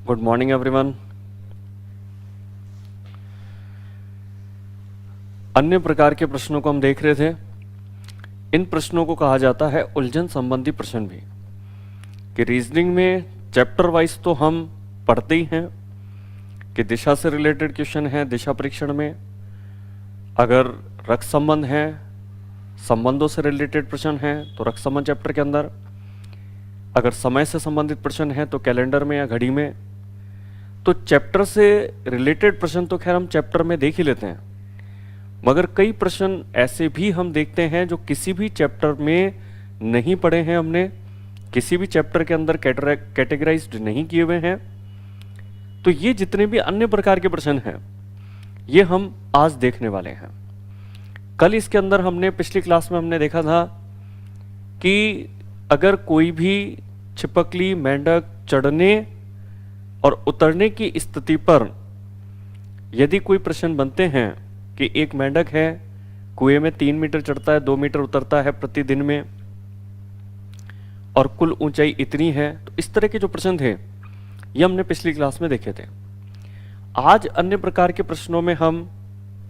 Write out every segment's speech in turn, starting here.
Good morning everyone. अन्य प्रकार के प्रश्नों को हम देख रहे थे। इन प्रश्नों को कहा जाता है उलझन संबंधी प्रश्न भी। कि रीजनिंग में चैप्टर वाइज तो हम पढ़ते ही हैं कि दिशा से रिलेटेड क्वेश्चन है, दिशा परीक्षण में अगर रक्त संबंध है, संबंधों से रिलेटेड प्रश्न है तो रक्त संबंध चैप्टर के अंदर, अगर समय से संबंधित प्रश्न है तो कैलेंडर में या घड़ी में। तो चैप्टर से रिलेटेड प्रश्न तो खैर हम चैप्टर में देख ही लेते हैं, मगर कई प्रश्न ऐसे भी हम देखते हैं जो किसी भी चैप्टर में नहीं पढ़े हैं, हमने किसी भी चैप्टर के अंदर कैटेगराइज्ड नहीं किए हुए हैं। तो ये जितने भी अन्य प्रकार के प्रश्न हैं ये हम आज देखने वाले हैं। कल इसके अंदर हमने पिछली क्लास में हमने देखा था कि अगर कोई भी छिपकली मेंढक चढ़ने और उतरने की स्थिति पर यदि कोई प्रश्न बनते हैं कि एक मेंढक है, कुएं में 3 मीटर चढ़ता है, 2 मीटर उतरता है प्रतिदिन में और कुल ऊंचाई इतनी है, तो इस तरह के जो प्रश्न थे ये हमने पिछली क्लास में देखे थे। आज अन्य प्रकार के प्रश्नों में हम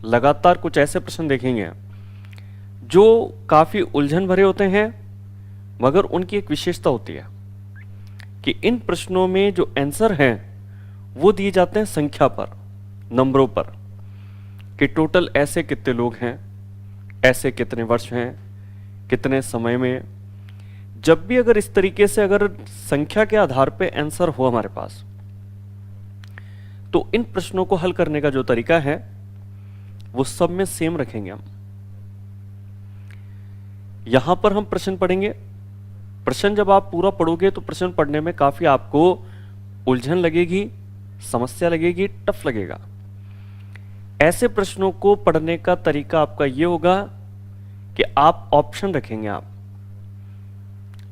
लगातार कुछ ऐसे प्रश्न देखेंगे जो काफी उलझन भरे होते हैं, मगर उनकी एक विशेषता होती है कि इन प्रश्नों में जो आंसर हैं वो दिए जाते हैं संख्या पर, नंबरों पर, कि टोटल ऐसे कितने लोग हैं, ऐसे कितने वर्ष हैं, कितने समय में। जब भी अगर इस तरीके से अगर संख्या के आधार पे आंसर हो हमारे पास, तो इन प्रश्नों को हल करने का जो तरीका है वो सब में सेम रखेंगे हम। यहां पर हम प्रश्न पढ़ेंगे। प्रश्न जब आप पूरा पढ़ोगे तो प्रश्न पढ़ने में काफी आपको उलझन लगेगी, समस्या लगेगी, टफ लगेगा। ऐसे प्रश्नों को पढ़ने का तरीका आपका यह होगा कि आप ऑप्शन रखेंगे। आप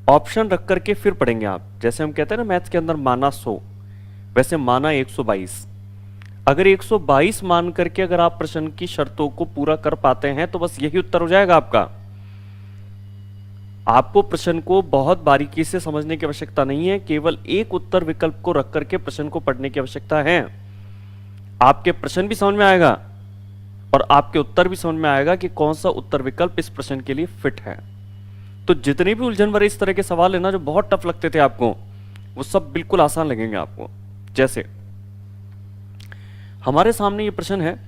ऑप्शन रख करके फिर पढ़ेंगे आप। जैसे हम कहते हैं ना मैथ्स के अंदर माना 100, वैसे माना 122। अगर 122 मान करके अगर आप प्रश्न की शर्तों को पूरा कर पाते हैं तो बस यही उत्तर हो जाएगा आपका। आपको प्रश्न को बहुत बारीकी से समझने की आवश्यकता नहीं है, केवल एक उत्तर विकल्प को रख करके प्रश्न को पढ़ने की आवश्यकता है। आपके प्रश्न भी समझ में आएगा और आपके उत्तर भी समझ में आएगा कि कौन सा उत्तर विकल्प इस प्रश्न के लिए फिट है। तो जितने भी उलझन भरे इस तरह के सवाल है ना जो बहुत टफ लगते थे आपको, वो सब बिल्कुल आसान लगेंगे आपको। जैसे हमारे सामने ये प्रश्न है,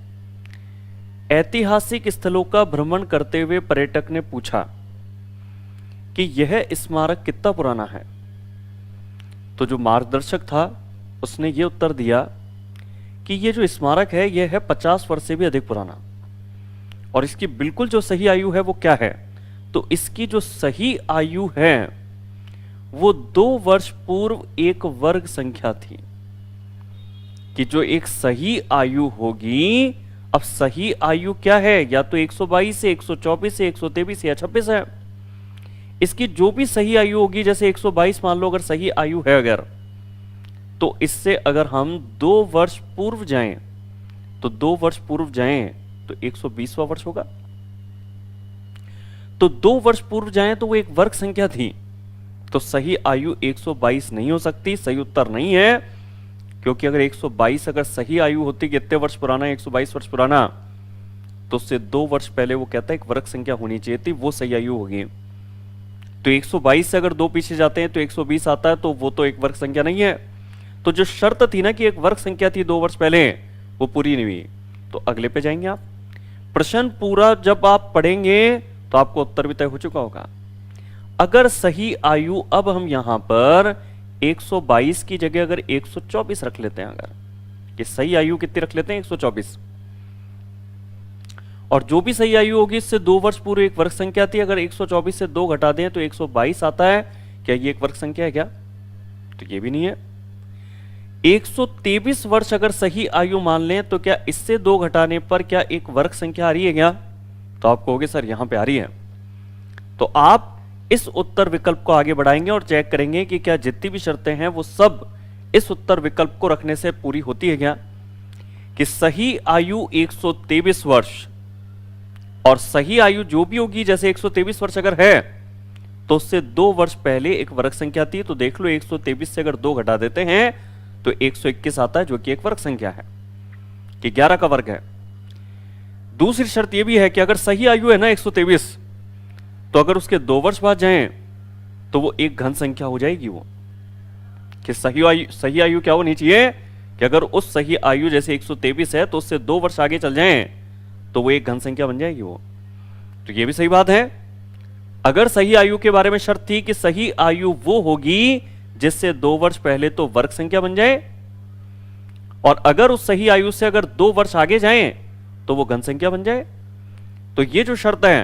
ऐतिहासिक स्थलों का भ्रमण करते हुए पर्यटक ने पूछा कि यह स्मारक कितना पुराना है। तो जो मार्गदर्शक था उसने ये उत्तर दिया कि ये जो स्मारक है यह है 50 वर्ष से भी अधिक पुराना। और इसकी बिल्कुल जो सही आयु है वो क्या है, तो इसकी जो सही आयु है वो 2 वर्ष पूर्व एक वर्ग संख्या थी। कि जो एक सही आयु होगी, अब सही आयु क्या है, या तो 122 से 124 से 123 या 26 है। इसकी जो भी सही आयु होगी, जैसे 122 मान लो अगर सही आयु है अगर, तो इससे अगर हम 2 वर्ष पूर्व जाएं तो 2 वर्ष पूर्व जाएं तो 120वां वर्ष होगा। तो 2 वर्ष पूर्व जाएं तो वो एक वर्ग संख्या थी, तो सही आयु 122 नहीं हो सकती, सही उत्तर नहीं है। क्योंकि अगर 122 अगर सही आयु होती कि इतने वर्ष पुराना है, 122 वर्ष पुराना, तो उससे 2 वर्ष पहले वो कहता है एक वर्ग संख्या होनी चाहिए थी, वो सही आयु होगी। तो 122 से अगर 2 पीछे जाते हैं तो 120 आता है, तो वो तो एक वर्ग संख्या नहीं है। तो जो शर्त थी ना कि एक वर्ग संख्या थी 2 वर्ष पहले, वो पूरी नहीं हुई। तो अगले पे जाएंगे आप। प्रश्न पूरा जब आप पढ़ेंगे तो आपको उत्तर भी तय हो चुका होगा। अगर सही आयु अब हम यहां पर 122 की जगह अगर 124 रख लेते हैं, अगर ये सही आयु कितनी रख लेते हैं 124, और जो भी सही आयु होगी इससे 2 वर्ष पूर्व एक वर्ग संख्या थी, अगर 124 से 2 घटा दें तो 122 आता है। क्या ये एक वर्ग संख्या है क्या? तो ये भी नहीं है। 123 वर्ष अगर सही आयु मान लें तो क्या इससे 2 घटाने पर क्या एक वर्ग संख्या आ रही है क्या? तो आप कहोगे सर यहां पे आ रही है। तो आप इस उत्तर विकल्प को आगे बढ़ाएंगे और चेक करेंगे कि क्या जितनी भी शर्तें हैं वो सब इस उत्तर विकल्प को रखने से पूरी होती है क्या? कि सही आयु 123 वर्ष, और सही आयु जो भी होगी, जैसे 123 वर्ष अगर है तो उससे 2 वर्ष पहले एक वर्ग संख्या थी। तो देख लो 123 से अगर 2 घटा देते हैं तो 121 आता है, जो कि एक वर्ग संख्या है, कि 11 का वर्ग है। दूसरी शर्त यह भी है कि अगर सही आयु है ना 123, तो अगर उसके 2 वर्ष बाद जाएं तो वो एक घन संख्या हो जाएगी। वो कि सही आयु क्या होनी चाहिए कि अगर उस सही आयु जैसे 123 है तो उससे 2 वर्ष आगे चल जाएं तो वो एक घन संख्या बन जाएगी वो। तो ये भी सही बात है। अगर सही आयु के बारे में शर्त थी कि सही आयु वो होगी जिससे 2 वर्ष पहले तो वर्ग संख्या बन जाए, और अगर उस सही आयु से अगर 2 वर्ष आगे जाएं तो वो घन संख्या बन जाए। तो ये जो शर्त है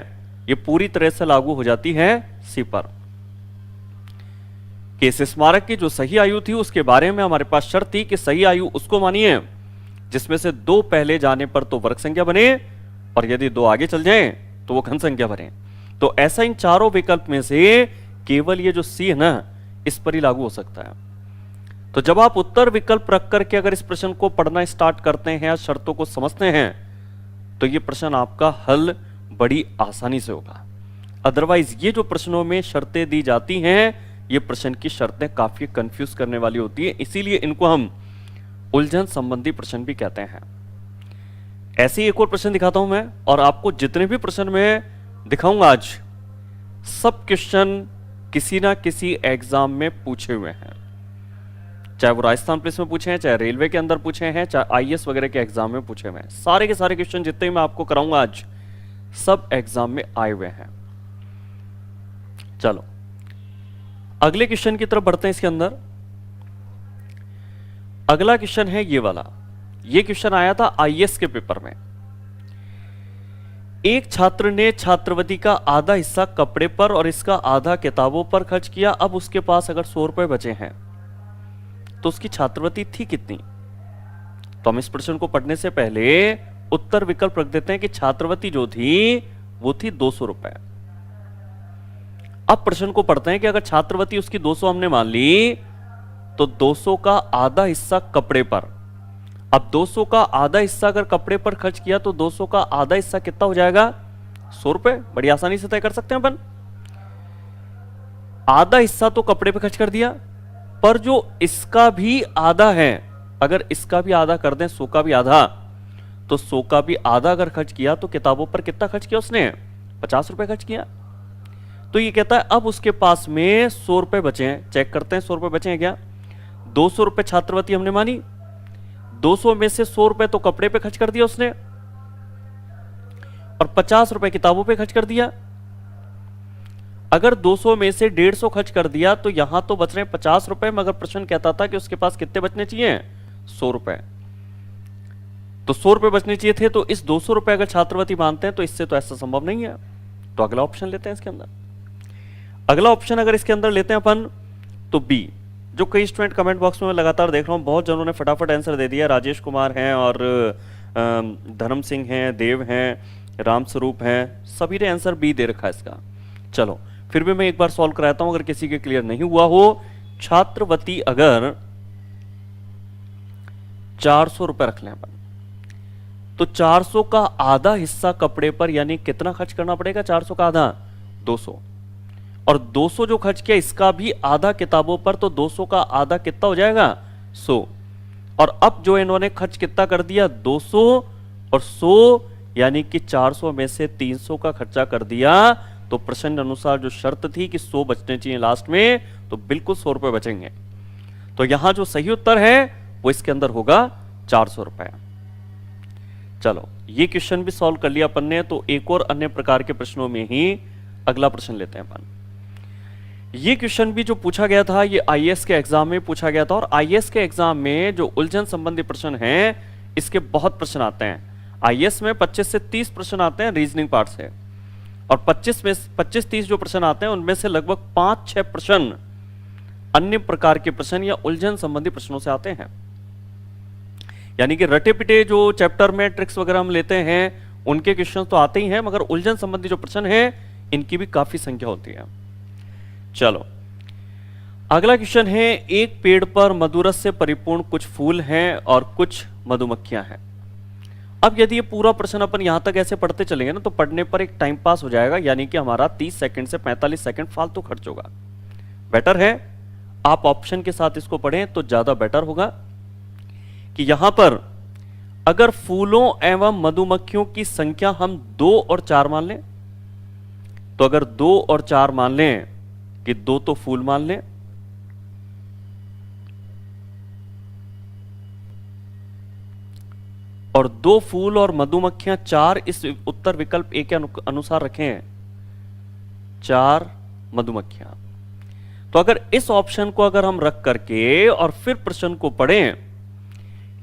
ये पूरी तरह से लागू हो जाती है सी पर, कि इस स्मारक की जो सही आयु थी उसके बारे में हमारे पास शर्त थी कि सही आयु उसको मानिए जिसमें से 2 पहले जाने पर तो वर्ग संख्या बने, और यदि 2 आगे चल जाएं तो वो घन संख्या बने। तो ऐसा इन चारों विकल्प में से केवल ये जो सी है ना, इस पर ही लागू हो सकता है। तो जब आप उत्तर विकल्प रख करके अगर इस प्रश्न को पढ़ना स्टार्ट करते हैं या शर्तों को समझते हैं तो ये प्रश्न आपका हल बड़ी आसानी से होगा। अदरवाइज ये जो प्रश्नों में शर्तें दी जाती हैं, ये प्रश्न की शर्तें काफी कंफ्यूज करने वाली होती है, इसीलिए इनको हम उलझन संबंधी प्रश्न भी कहते हैं। ऐसे ही एक और प्रश्न दिखाता हूं मैं, और आपको जितने भी प्रश्न मैं दिखाऊंगा आज, सब क्वेश्चन किसी ना किसी एग्जाम में पूछे हुए हैं, चाहे वो राजस्थान पुलिस में पूछे हैं, चाहे रेलवे के अंदर पूछे हैं, चाहे आईएएस वगैरह के एग्जाम में पूछे हुए हैं। सारे के सारे क्वेश्चन जितने मैं आपको कराऊंगा आज, सब एग्जाम में आए हुए हैं। चलो अगले क्वेश्चन की तरफ बढ़ते हैं। इसके अंदर अगला क्वेश्चन है ये वाला। ये क्वेश्चन आया था आईएएस के पेपर में। एक छात्र ने छात्रवृत्ति का आधा हिस्सा कपड़े पर और इसका आधा किताबों पर खर्च किया। अब उसके पास अगर 100 रुपए बचे हैं तो उसकी छात्रवृत्ति थी कितनी? तो हम इस प्रश्न को पढ़ने से पहले उत्तर विकल्प रख देते हैं कि छात्रवृत्ति जो थी वो थी 200 रुपए। अब प्रश्न को पढ़ते हैं कि अगर छात्रवृत्ति उसकी 200 हमने मान ली तो 200 का आधा हिस्सा कपड़े पर। अब 200 का आधा हिस्सा अगर कपड़े पर खर्च किया तो 200 का आधा हिस्सा कितना हो जाएगा? 100 रुपए। बड़ी आसानी से तय कर सकते हैं अपन। आधा हिस्सा तो कपड़े पे खर्च कर दिया, पर जो इसका भी आधा है, अगर इसका भी आधा कर दें, 100 का भी आधा, तो 100 का भी आधा अगर खर्च किया तो किताबों पर कितना खर्च किया उसने? 50 रुपए खर्च किया। तो ये कहता है अब उसके पास में 100 रुपए बचे हैं। चेक करते हैं 100 रुपए बचे हैं क्या। 200 रुपए छात्रवृत्ति हमने मानी, 200 में से 100 रुपए तो कपड़े पे खर्च कर दिया उसने, और 50 रुपए किताबों पे खर्च कर दिया। अगर 200 में से 150 खर्च कर दिया तो यहां तो बच रहे 50 रुपए, मगर प्रश्न कहता था कि उसके पास कितने बचने चाहिए? 100 रुपए। तो 100 रुपए बचने चाहिए थे, तो इस 200 रुपए अगर छात्रवृत्ति मानते हैं तो इससे तो ऐसा संभव नहीं है। तो अगला ऑप्शन लेते हैं इसके अंदर। अगला ऑप्शन अगर इसके अंदर लेते हैं अपन तो बी, जो कई स्टूडेंट कमेंट बॉक्स में मैं लगातार देख रहा हूं, बहुत जनों ने फटाफट आंसर दे दिया। राजेश कुमार हैं और धर्म सिंह हैं, देव हैं, राम स्वरूप हैं, सभी ने आंसर बी दे रखा है इसका। चलो फिर भी मैं एक बार सॉल्व कराता हूं अगर किसी के क्लियर नहीं हुआ हो। छात्रवृत्ति अगर 400 रुपए रख लें अपन, तो 400 का आधा हिस्सा कपड़े पर, यानी कितना खर्च करना पड़ेगा? 400 का आधा 200, और 200 जो खर्च किया इसका भी आधा किताबों पर, तो 200 का आधा कितना हो जाएगा? 100। और अब जो इन्होंने खर्च कितना कर दिया? 200 और 100, यानी कि 400 में से 300 का खर्चा कर दिया। तो प्रश्न अनुसार जो शर्त थी कि 100 बचने चाहिए लास्ट में, तो बिल्कुल 100 रुपए बचेंगे। तो यहां जो सही उत्तर है वो इसके अंदर होगा 400 रुपए। चलो ये क्वेश्चन भी सॉल्व कर लिया अपन ने। तो एक और अन्य प्रकार के प्रश्नों में ही अगला प्रश्न लेते हैं अपन। ये क्वेश्चन भी जो पूछा गया था, ये आईएएस के एग्जाम में पूछा गया था, और आईएएस के एग्जाम में जो उलझन संबंधी प्रश्न हैं, इसके बहुत प्रश्न आते हैं। आईएएस में 25 से 30 प्रश्न आते हैं रीजनिंग पार्ट से, और 25-30 जो प्रश्न आते हैं उनमें से लगभग 5-6 प्रश्न अन्य प्रकार के प्रश्न या उलझन संबंधी प्रश्नों से आते हैं। यानी कि रटे पिटे जो चैप्टर में ट्रिक्स वगैरह हम लेते हैं उनके क्वेश्चन तो आते ही हैं, मगर उलझन संबंधी जो प्रश्न है इनकी भी काफी संख्या होती है। चलो अगला क्वेश्चन है, एक पेड़ पर मधुरस से परिपूर्ण कुछ फूल हैं और कुछ मधुमक्खियां हैं। अब यदि ये पूरा प्रश्न अपन यहां तक ऐसे पढ़ते चलेंगे ना, तो पढ़ने पर एक टाइम पास हो जाएगा, यानी कि हमारा 30 सेकंड से 45 सेकंड फालतू खर्च होगा। बेटर है आप ऑप्शन के साथ इसको पढ़ें तो ज्यादा बेटर होगा। कि यहां पर अगर फूलों एवं मधुमक्खियों की संख्या हम 2 और 4 मान लें, तो अगर 2 और 4 मान लें कि 2 तो फूल मान लें, और 2 फूल और मधुमक्खियां 4 इस उत्तर विकल्प ए के अनुसार रखें, 4 मधुमक्खियां। तो अगर इस ऑप्शन को अगर हम रख करके और फिर प्रश्न को पढ़ें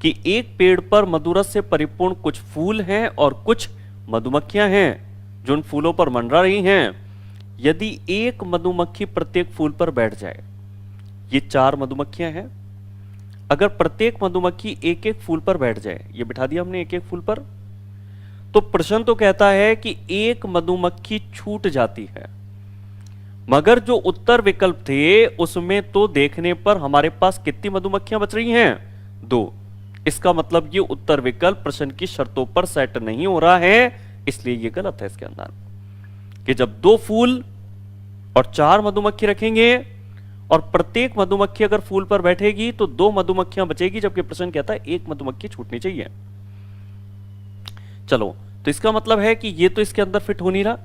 कि एक पेड़ पर मधुरस से परिपूर्ण कुछ फूल हैं और कुछ मधुमक्खियां हैं जो उन फूलों पर मंडरा रही हैं, यदि एक मधुमक्खी प्रत्येक फूल पर बैठ जाए, ये 4 मधुमक्खियां हैं, अगर प्रत्येक मधुमक्खी एक एक फूल पर बैठ जाए, ये बिठा दिया हमने एक एक फूल पर, तो प्रश्न तो कहता है कि एक मधुमक्खी छूट जाती है, मगर जो उत्तर विकल्प थे उसमें तो देखने पर हमारे पास कितनी मधुमक्खियां बच रही हैं? 2। इसका मतलब ये उत्तर विकल्प प्रश्न की शर्तों पर सेट नहीं हो रहा है, इसलिए ये गलत है इसके अंदर, कि जब 2 फूल और 4 मधुमक्खी रखेंगे और प्रत्येक मधुमक्खी अगर फूल पर बैठेगी तो 2 मधुमक्खियां बचेगी, जबकि प्रश्न कहता है एक मधुमक्खी छूटनी चाहिए। चलो, तो इसका मतलब है कि ये तो इसके अंदर फिट हो नहीं रहा।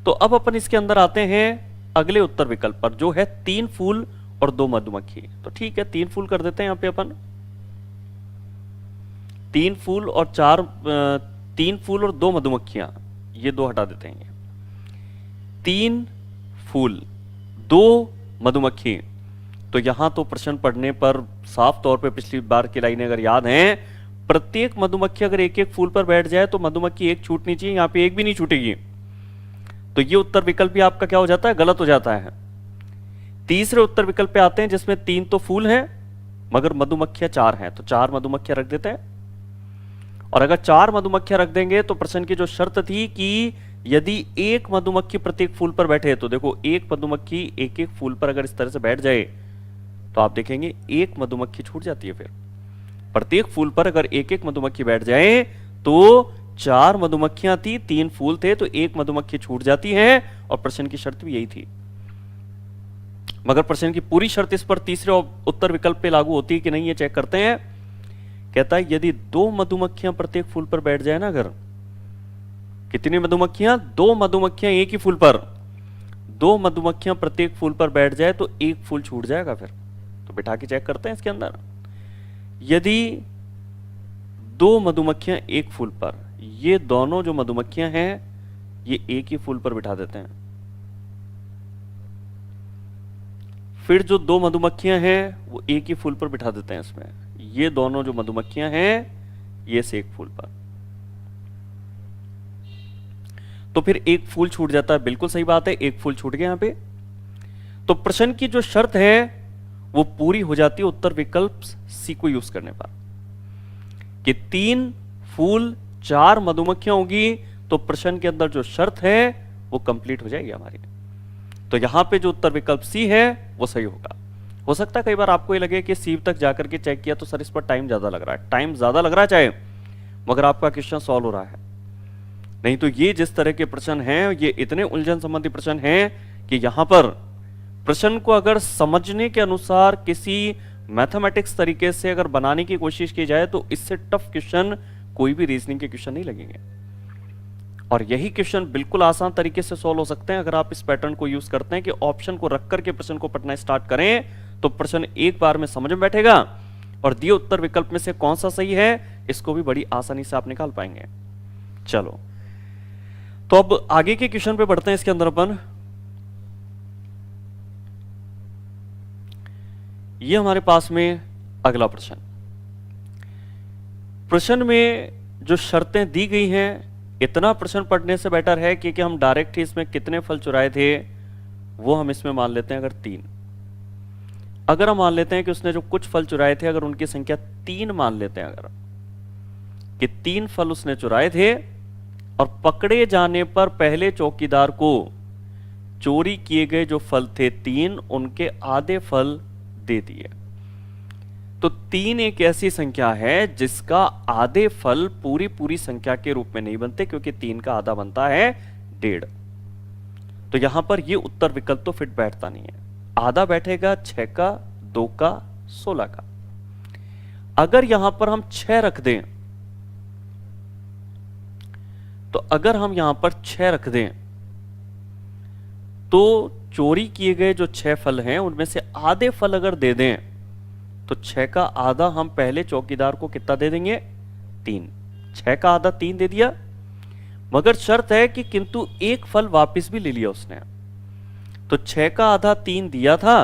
तो अब अपन इसके अंदर आते हैं अगले उत्तर विकल्प पर, जो है 3 फूल और 2 मधुमक्खी। तो ठीक है, 3 फूल कर देते हैं यहां पे अपन, 3 फूल और 2 मधुमक्खियां, ये 2 हटा देते हैं। 3 फूल 2 मधुमक्खी, तो यहां तो प्रश्न पढ़ने पर साफ तौर पे पिछली बार की लाइनें अगर याद हैं, प्रत्येक मधुमक्खी अगर एक एक फूल पर बैठ जाए तो मधुमक्खी एक छूटनी चाहिए, यहां पे एक भी नहीं छूटेगी, तो ये उत्तर विकल्प भी आपका क्या हो जाता है? गलत हो जाता है। तीसरे उत्तर विकल्प पे आते हैं जिसमें 3 तो फूल हैं मगर मधुमक्खियां 4 हैं, तो 4 मधुमक्खियां रख देते हैं। और अगर 4 मधुमक्खियां रख देंगे तो प्रश्न की जो शर्त थी कि यदि एक मधुमक्खी प्रत्येक फूल पर बैठे, तो देखो एक मधुमक्खी एक एक फूल पर अगर इस तरह से बैठ जाए तो आप देखेंगे एक मधुमक्खी छूट जाती है। फिर प्रत्येक फूल पर अगर एक एक मधुमक्खी बैठ जाए तो 4 मधुमक्खियां थी, 3 फूल थे, तो एक मधुमक्खी छूट जाती है, और प्रश्न की शर्त भी यही थी। मगर प्रश्न की पूरी शर्त इस पर तीसरे उत्तर विकल्प पे लागू होती है कि नहीं, ये चेक करते हैं। कहता है यदि 2 मधुमक्खियां प्रत्येक फूल पर बैठ जाए ना, अगर कितनी मधुमक्खियां? 2 मधुमक्खियां एक ही फूल पर, 2 मधुमक्खियां प्रत्येक फूल पर बैठ जाए तो एक फूल छूट जाएगा। फिर तो बिठा के चेक करते हैं इसके अंदर, यदि 2 मधुमक्खियां एक फूल पर, ये दोनों जो मधुमक्खियां हैं ये एक ही फूल पर बिठा देते हैं, फिर जो 2 मधुमक्खियां हैं वो एक ही फूल पर बिठा देते हैं इसमें, ये दोनों जो मधुमक्खियां हैं ये से एक फूल पर, तो फिर एक फूल छूट जाता है। बिल्कुल सही बात है, एक फूल छूट गया यहां पे। तो प्रश्न की जो शर्त है वो पूरी हो जाती है उत्तर विकल्प सी को यूज करने पर, कि 3 फूल 4 मधुमक्खियां होगी, तो प्रश्न के अंदर जो शर्त है वो कंप्लीट हो जाएगी हमारी। तो यहां पे जो उत्तर विकल्प सी है वो सही होगा। हो सकता है कई बार आपको ये लगे कि सी तक जाकर के चेक किया तो सर इस पर टाइम ज्यादा लग रहा है, टाइम ज्यादा लग रहा है चाहे, मगर आपका क्वेश्चन सॉल्व हो रहा है। नहीं तो ये जिस तरह के प्रश्न हैं ये इतने उलझन संबंधी प्रश्न हैं कि यहां पर प्रश्न को अगर समझने के अनुसार किसी मैथमेटिक्स तरीके से अगर बनाने की कोशिश की जाए तो इससे टफ क्वेश्चन कोई भी रीजनिंग के क्वेश्चन नहीं लगेंगे। और यही क्वेश्चन बिल्कुल आसान तरीके से सॉल्व हो सकते हैं अगर आप इस पैटर्न को यूज करते हैं कि ऑप्शन को रख करके प्रश्न को पढ़ना स्टार्ट करें, तो प्रश्न एक बार में समझ में बैठेगा और दिए उत्तर विकल्प में से कौन सा सही है इसको भी बड़ी आसानी से आप निकाल पाएंगे। चलो, तो अब आगे के क्वेश्चन पे बढ़ते हैं। इसके अंदर अपन ये हमारे पास में अगला प्रश्न, प्रश्न में जो शर्तें दी गई हैं, इतना प्रश्न पढ़ने से बेटर है कि हम डायरेक्ट ही इसमें कितने फल चुराए थे वो हम इसमें मान लेते हैं अगर 3। अगर हम मान लेते हैं कि उसने जो कुछ फल चुराए थे अगर उनकी संख्या 3 मान लेते हैं, अगर कि 3 फल उसने चुराए थे और पकड़े जाने पर पहले चौकीदार को चोरी किए गए जो फल थे 3 उनके आधे फल दे दिए, तो 3 एक ऐसी संख्या है जिसका आधे फल पूरी संख्या के रूप में नहीं बनते, क्योंकि 3 का आधा बनता है 1.5। तो यहां पर ये उत्तर विकल्प तो फिट बैठता नहीं है। आधा बैठेगा 6 का, 2 का, 16 का। अगर यहां पर हम 6 रख दें, तो अगर हम यहां पर 6 रख दें, तो चोरी किए गए जो 6 फल हैं उनमें से आधे फल अगर दे दें, तो 6 का आधा हम पहले चौकीदार को कितना दे देंगे? 3। 6 का आधा 3 दे दिया, मगर शर्त है कि किंतु एक फल वापस भी ले लिया उसने। तो 6 का आधा 3 दिया था,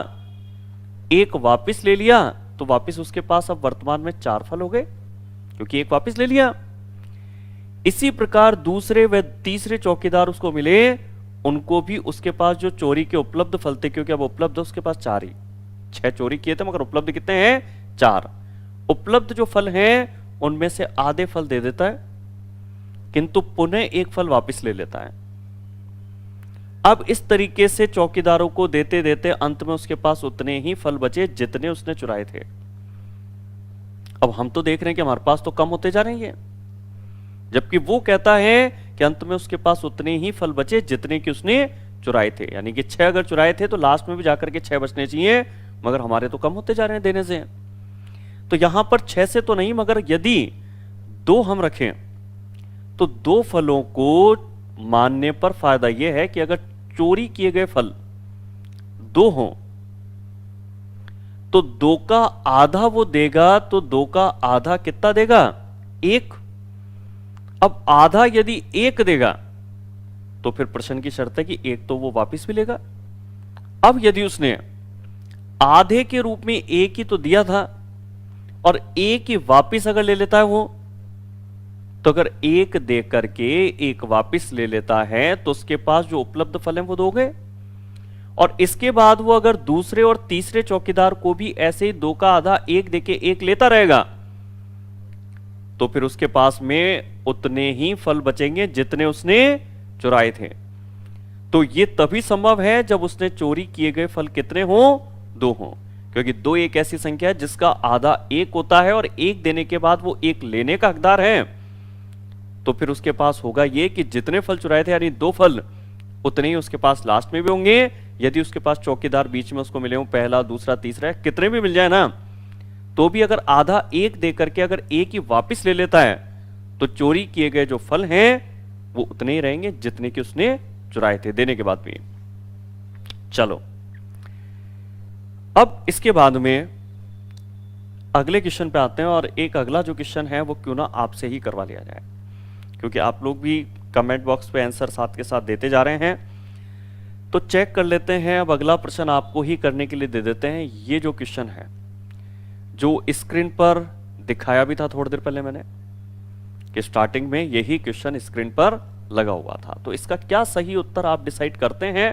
एक वापस ले लिया, तो वापस उसके पास अब वर्तमान में 4 फल हो गए, क्योंकि एक वापस ले लिया। इसी प्रकार दूसरे व तीसरे चौकीदार उसको मिले, उनको भी उसके पास जो चोरी के उपलब्ध फल थे, क्योंकि अब उपलब्ध उसके पास 4 ही, 6 चोरी किए थे मगर उपलब्ध कितने हैं? 4। उपलब्ध जो फल हैं उनमें से आधे फल दे देता है, किंतु पुनः एक फल वापस ले लेता है। अब इस तरीके से चौकीदारों को देते देते अंत में उसके पास उतने ही फल बचे जितने उसने चुराए थे। अब हम तो देख रहे हैं कि हमारे पास तो कम होते जा रहे हैं, जबकि वो कहता है कि अंत में उसके पास उतने ही फल बचे जितने कि उसने चुराए थे। यानी कि 6 अगर चुराए थे तो लास्ट में भी जाकर के 6 बचने चाहिए, मगर हमारे तो कम होते जा रहे हैं देने से। तो यहां पर 6 से तो नहीं, मगर यदि 2 हम रखें तो 2 फलों को मानने पर फायदा यह है कि अगर चोरी किए गए फल 2 हों तो 2 का आधा वो देगा, तो 2 का आधा कितना देगा? 1। अब आधा यदि 1 देगा तो फिर प्रश्न की शर्त है कि 1 तो वो वापस भी लेगा। अब यदि उसने आधे के रूप में 1 ही तो दिया था और 1 ही वापस अगर ले लेता है वो, तो अगर 1 दे करके 1 वापस ले लेता है तो उसके पास जो उपलब्ध फल हैं वो 2 हो गए। और इसके बाद वो अगर दूसरे और तीसरे चौकीदार को भी ऐसे ही 2 का आधा 1 देके 1 लेता रहेगा, तो फिर उसके पास में उतने ही फल बचेंगे जितने उसने चुराए थे। तो ये तभी संभव है जब उसने चोरी किए गए फल कितने हों? 2 हों, क्योंकि 2 एक ऐसी संख्या है जिसका आधा 1 होता है और 1 देने के बाद वो 1 लेने का हकदार है। तो फिर उसके पास होगा ये कि जितने फल चुराए थे यानी 2 फल, उतने ही उसके पास लास्ट में भी होंगे। यदि उसके पास चौकीदार बीच में उसको मिले हो, पहला दूसरा तीसरा, कितने भी मिल जाए ना, तो भी अगर आधा 1 दे करके अगर 1 ही वापस ले लेता है, तो चोरी किए गए जो फल हैं वो उतने ही रहेंगे जितने कि उसने चुराए थे देने के बाद भी। चलो, अब इसके बाद में अगले क्वेश्चन पे आते हैं, और एक अगला जो क्वेश्चन है वो क्यों ना आपसे ही करवा लिया जाए, क्योंकि आप लोग भी कमेंट बॉक्स पे आंसर साथ के साथ देते जा रहे हैं। तो चेक कर लेते हैं। अब अगला प्रश्न आपको ही करने के लिए दे देते हैं। ये जो क्वेश्चन है, जो स्क्रीन पर दिखाया भी था थोड़ी देर पहले मैंने, कि स्टार्टिंग में यही क्वेश्चन स्क्रीन पर लगा हुआ था। तो इसका क्या सही उत्तर आप डिसाइड करते हैं?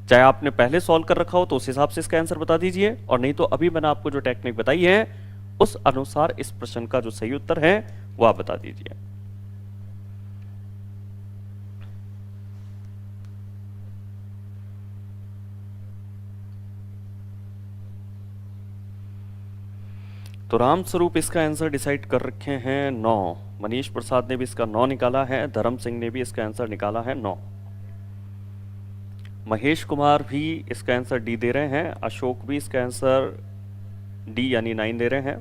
चाहे आपने पहले सॉल्व कर रखा हो तो उस हिसाब से इसका आंसर बता दीजिए, और नहीं तो अभी मैंने आपको जो टेक्निक बताई है उस अनुसार इस प्रश्न का जो सही उत्तर है वो आप बता दीजिए। तो राम स्वरूप इसका आंसर डिसाइड कर रखे हैं 9। मनीष प्रसाद ने भी इसका 9 निकाला है। धर्म सिंह ने भी इसका आंसर निकाला है 9। महेश कुमार भी इसका आंसर डी दे रहे हैं। अशोक भी इसका आंसर डी यानी 9 दे रहे हैं।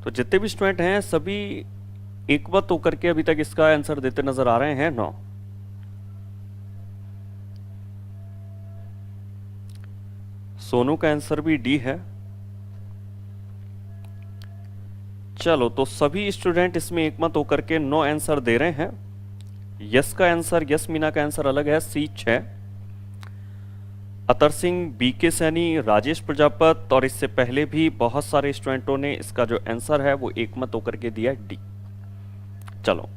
तो जितने भी स्टूडेंट हैं सभी एकमत होकर के अभी तक इसका आंसर देते नजर आ रहे हैं 9। सोनू का आंसर भी डी है। चलो, तो सभी स्टूडेंट इसमें एकमत होकर के 9 आंसर दे रहे हैं। यस का आंसर, यस मीना का आंसर अलग है, सी 6। अतर सिंह, बीके सैनी, राजेश प्रजापत और इससे पहले भी बहुत सारे स्टूडेंटों ने इसका जो आंसर है वो एकमत होकर के दिया डी। चलो,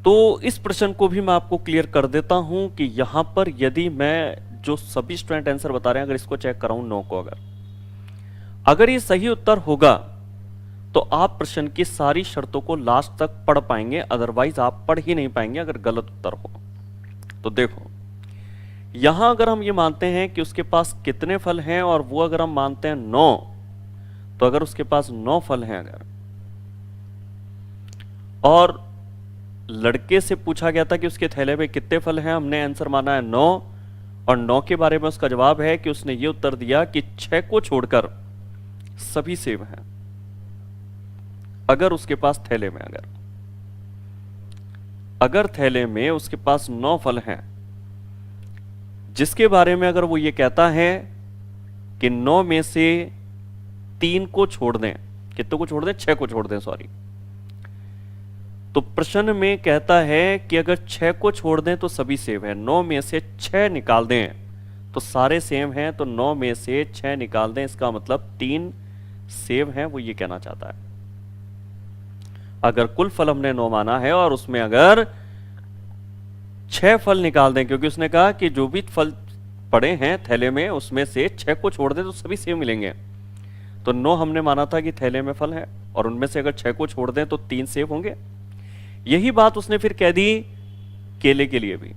तो इस प्रश्न को भी मैं आपको क्लियर कर देता हूं कि यहां पर यदि मैं जो सभी स्टूडेंट आंसर बता रहे हैं अगर इसको चेक कराऊं 9 को, अगर ये सही उत्तर होगा तो आप प्रश्न की सारी शर्तों को लास्ट तक पढ़ पाएंगे, अदरवाइज आप पढ़ ही नहीं पाएंगे अगर गलत उत्तर हो। तो देखो, यहां अगर हम ये मानते हैं कि उसके पास कितने फल हैं और वो अगर हम मानते हैं 9, तो अगर उसके पास 9 फल हैं अगर, और लड़के से पूछा गया था कि उसके थैले में कितने फल हैं, हमने आंसर माना है 9, और 9 के बारे में उसका जवाब है कि उसने ये उत्तर दिया कि 6 को छोड़कर सभी सेब हैं। अगर उसके पास थैले में अगर थैले में उसके पास 9 फल हैं, जिसके बारे में अगर वो ये कहता है कि 9 में से 3 को छोड़ दें, कितने को छोड़ दें, 6 को छोड़ दें, सॉरी, तो प्रश्न में कहता है कि अगर 6 को छोड़ दें तो सभी सेब हैं, 9 में से 6 निकाल दें तो सारे सेब हैं, तो 9 में से 6 निकाल दें, इसका मतलब 3 सेब हैं, वो ये कहना चाहता है। अगर कुल फल हमने 9 माना है और उसमें अगर 6 फल निकाल दें, क्योंकि उसने कहा कि जो भी फल पड़े हैं थैले में उसमें से 6 को छोड़ दें तो सभी सेब मिलेंगे, तो 9 हमने माना था कि थैले में फल है और उनमें से अगर 6 को छोड़ दें तो 3 सेब होंगे। यही बात उसने फिर कह दी केले के लिए भी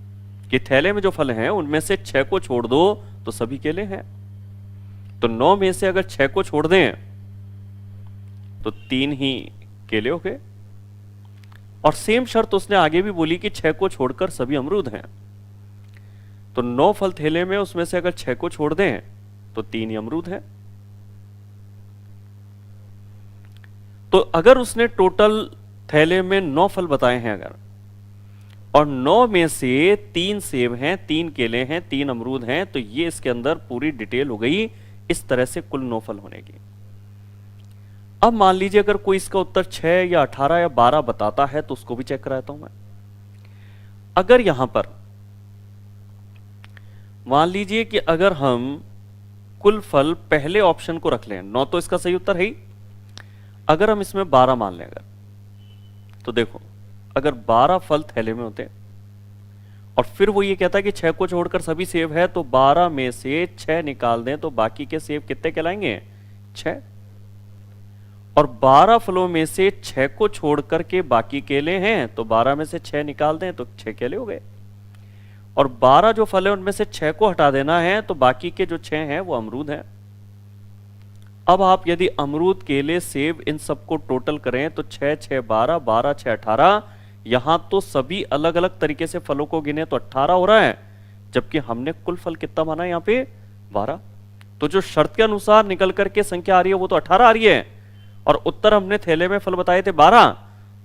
कि थैले में जो फल हैं उनमें से 6 को छोड़ दो तो सभी केले हैं, तो 9 में से अगर 6 को छोड़ दें तो 3 ही केले हो गए। और सेम शर्त उसने आगे भी बोली कि 6 को छोड़कर सभी अमरूद हैं, तो 9 फल थैले में उसमें से अगर 6 को छोड़ दें तो 3 ही अमरूद हैं। तो अगर उसने टोटल थैले में 9 फल बताए हैं अगर, और 9 में से 3 सेब हैं, 3 केले हैं, 3 अमरूद हैं, तो ये इसके अंदर पूरी डिटेल हो गई इस तरह से कुल 9 फल होने की। अब मान लीजिए अगर कोई इसका उत्तर 6 या 18 या 12 बताता है तो उसको भी चेक कराता हूं मैं। अगर यहां पर मान लीजिए कि अगर हम कुल फल पहले ऑप्शन को रख लें, 9 तो इसका सही उत्तर है ही, अगर हम इसमें 12 मान लें अगर, तो देखो अगर 12 फल थैले में होते और फिर वो ये कहता है कि 6 को छोड़कर सभी सेब है, तो 12 में से 6 निकाल दें तो बाकी के सेब कितने कहलाएंगे, 6। और 12 फलों में से 6 को छोड़कर के बाकी केले हैं, तो 12 में से 6 निकाल दें तो 6 केले हो गए। और 12 जो फल है उनमें से 6 को हटा देना है, तो बाकी के जो 6 हैं वो अमरूद हैं। अब आप यदि अमरूद, केले, सेब इन सबको टोटल करें तो 6 6 12, 12 6 18, यहां तो सभी अलग अलग तरीके से फलों को गिने तो 18 हो रहा है, जबकि हमने कुल फल कितना माना यहां पे 12। तो जो शर्त के अनुसार निकल करके संख्या आ रही है वो तो 18 आ रही है, और उत्तर हमने थैले में फल बताए थे 12,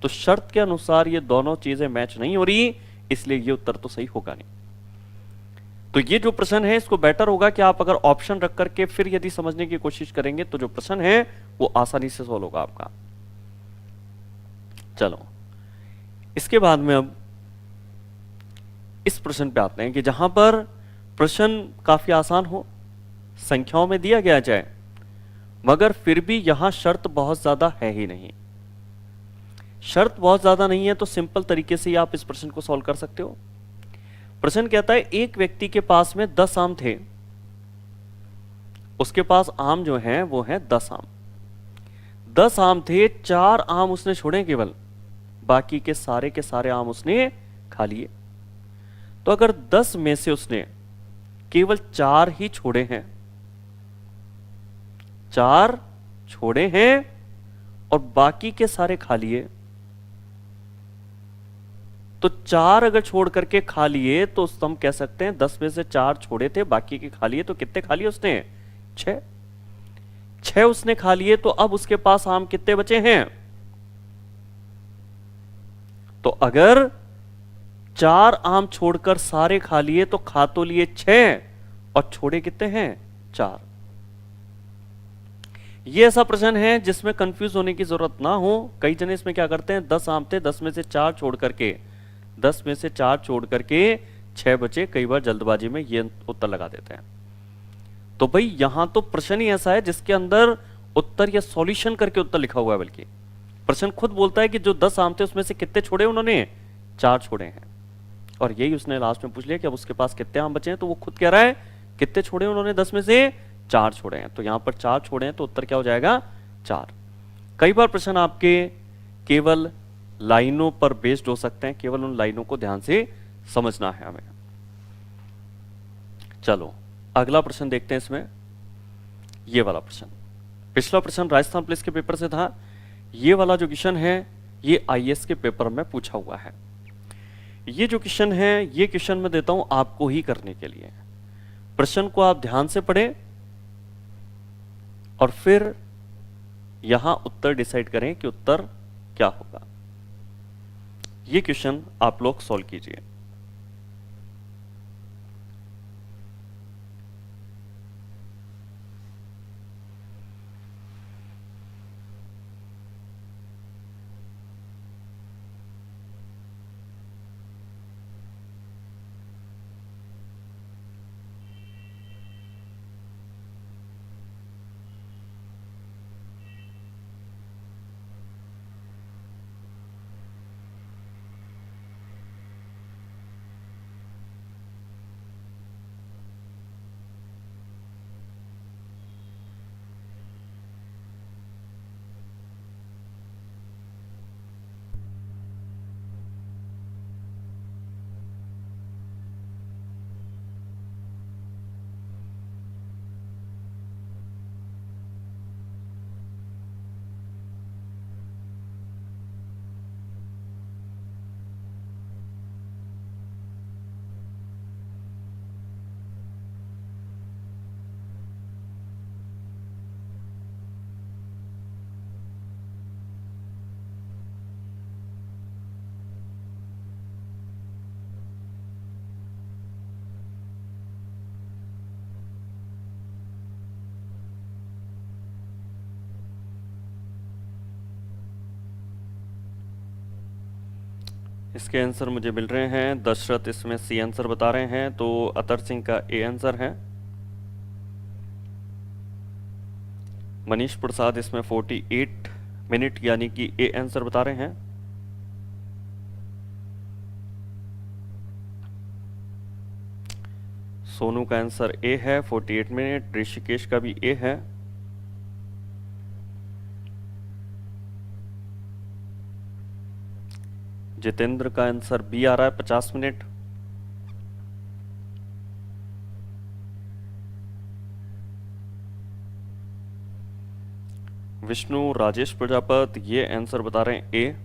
तो शर्त के अनुसार ये दोनों चीजें मैच नहीं हो रही, इसलिए ये उत्तर तो सही होगा नहीं। तो ये जो प्रश्न है इसको बेटर होगा कि आप अगर ऑप्शन रख करके फिर यदि समझने की कोशिश करेंगे तो जो प्रश्न है वो आसानी से सॉल्व होगा आपका। चलो इसके बाद में अब इस प्रश्न पे आते हैं कि जहां पर प्रश्न काफी आसान हो, संख्याओं में दिया गया जाए, मगर फिर भी यहां शर्त बहुत ज्यादा है ही नहीं। शर्त बहुत ज्यादा नहीं है तो सिंपल तरीके से ही आप इस प्रश्न को सॉल्व कर सकते हो। प्रश्न कहता है एक व्यक्ति के पास में 10 आम थे, उसके पास आम जो हैं वो हैं 10 आम। 10 आम थे, 4 आम उसने छोड़े केवल, बाकी के सारे आम उसने खा लिए। तो अगर 10 में से उसने केवल 4 ही छोड़े हैं, 4 छोड़े हैं और बाकी के सारे खा लिए, तो 4 अगर छोड़ करके खा लिए तो हम कह सकते हैं 10 में से 4 छोड़े थे, बाकी के खा लिए, तो कितने खा लिए उसने, 6। 6 उसने खा लिए, तो अब उसके पास आम कितने बचे हैं, तो अगर 4 आम छोड़कर सारे खा लिए तो खा तो लिए 6 और छोड़े कितने हैं, 4। ये ऐसा प्रश्न है जिसमें कंफ्यूज होने की जरूरत ना हो। कई जने इसमें क्या करते हैं, 10 आम थे, 10 में से 4 छोड़ करके 6 बचे, कई बार जल्दबाजी में ये उत्तर लगा देते हैं। तो भाई यहां तो प्रश्न ही ऐसा है जिसके अंदर उत्तर या सॉल्यूशन करके उत्तर लिखा हुआ है, बल्कि प्रश्न खुद बोलता है कि जो 10 आम थे उसमें से कितने छोड़े उन्होंने, 4 छोड़े हैं। और यही उसने लास्ट में पूछ लिया कि अब उसके पास कितने आम बचे हैं, तो वो खुद कह रहा है कितने छोड़े उन्होंने, 10 में से 4 छोड़े हैं। तो यहां पर 4 छोड़े हैं तो उत्तर क्या हो जाएगा, 4। कई बार प्रश्न आपके केवल लाइनों पर बेस्ड हो सकते हैं, केवल उन लाइनों को ध्यान से समझना है हमें। चलो अगला प्रश्न देखते हैं। इसमें ये वाला प्रश्न, पिछला प्रश्न राजस्थान पुलिस के पेपर से था, ये वाला जो क्वेश्चन है ये आईएएस के पेपर में पूछा हुआ है। ये जो क्वेश्चन है ये क्वेश्चन मैं देता हूं आपको ही करने के लिए, प्रश्न को आप ध्यान से पढ़ें और फिर यहां उत्तर डिसाइड करें कि उत्तर क्या होगा। ये क्वेश्चन आप लोग सॉल्व कीजिए। इसके आंसर मुझे मिल रहे हैं। दशरथ इसमें सी आंसर बता रहे हैं, तो अतर सिंह का ए आंसर है। मनीष प्रसाद इसमें 48 मिनट यानी कि ए आंसर बता रहे हैं। सोनू का आंसर ए है, 48 मिनट। ऋषिकेश का भी ए है। जितेंद्र का आंसर बी आ रहा है, 50 मिनट। विष्णु राजेश प्रजापति ये आंसर बता रहे हैं ए।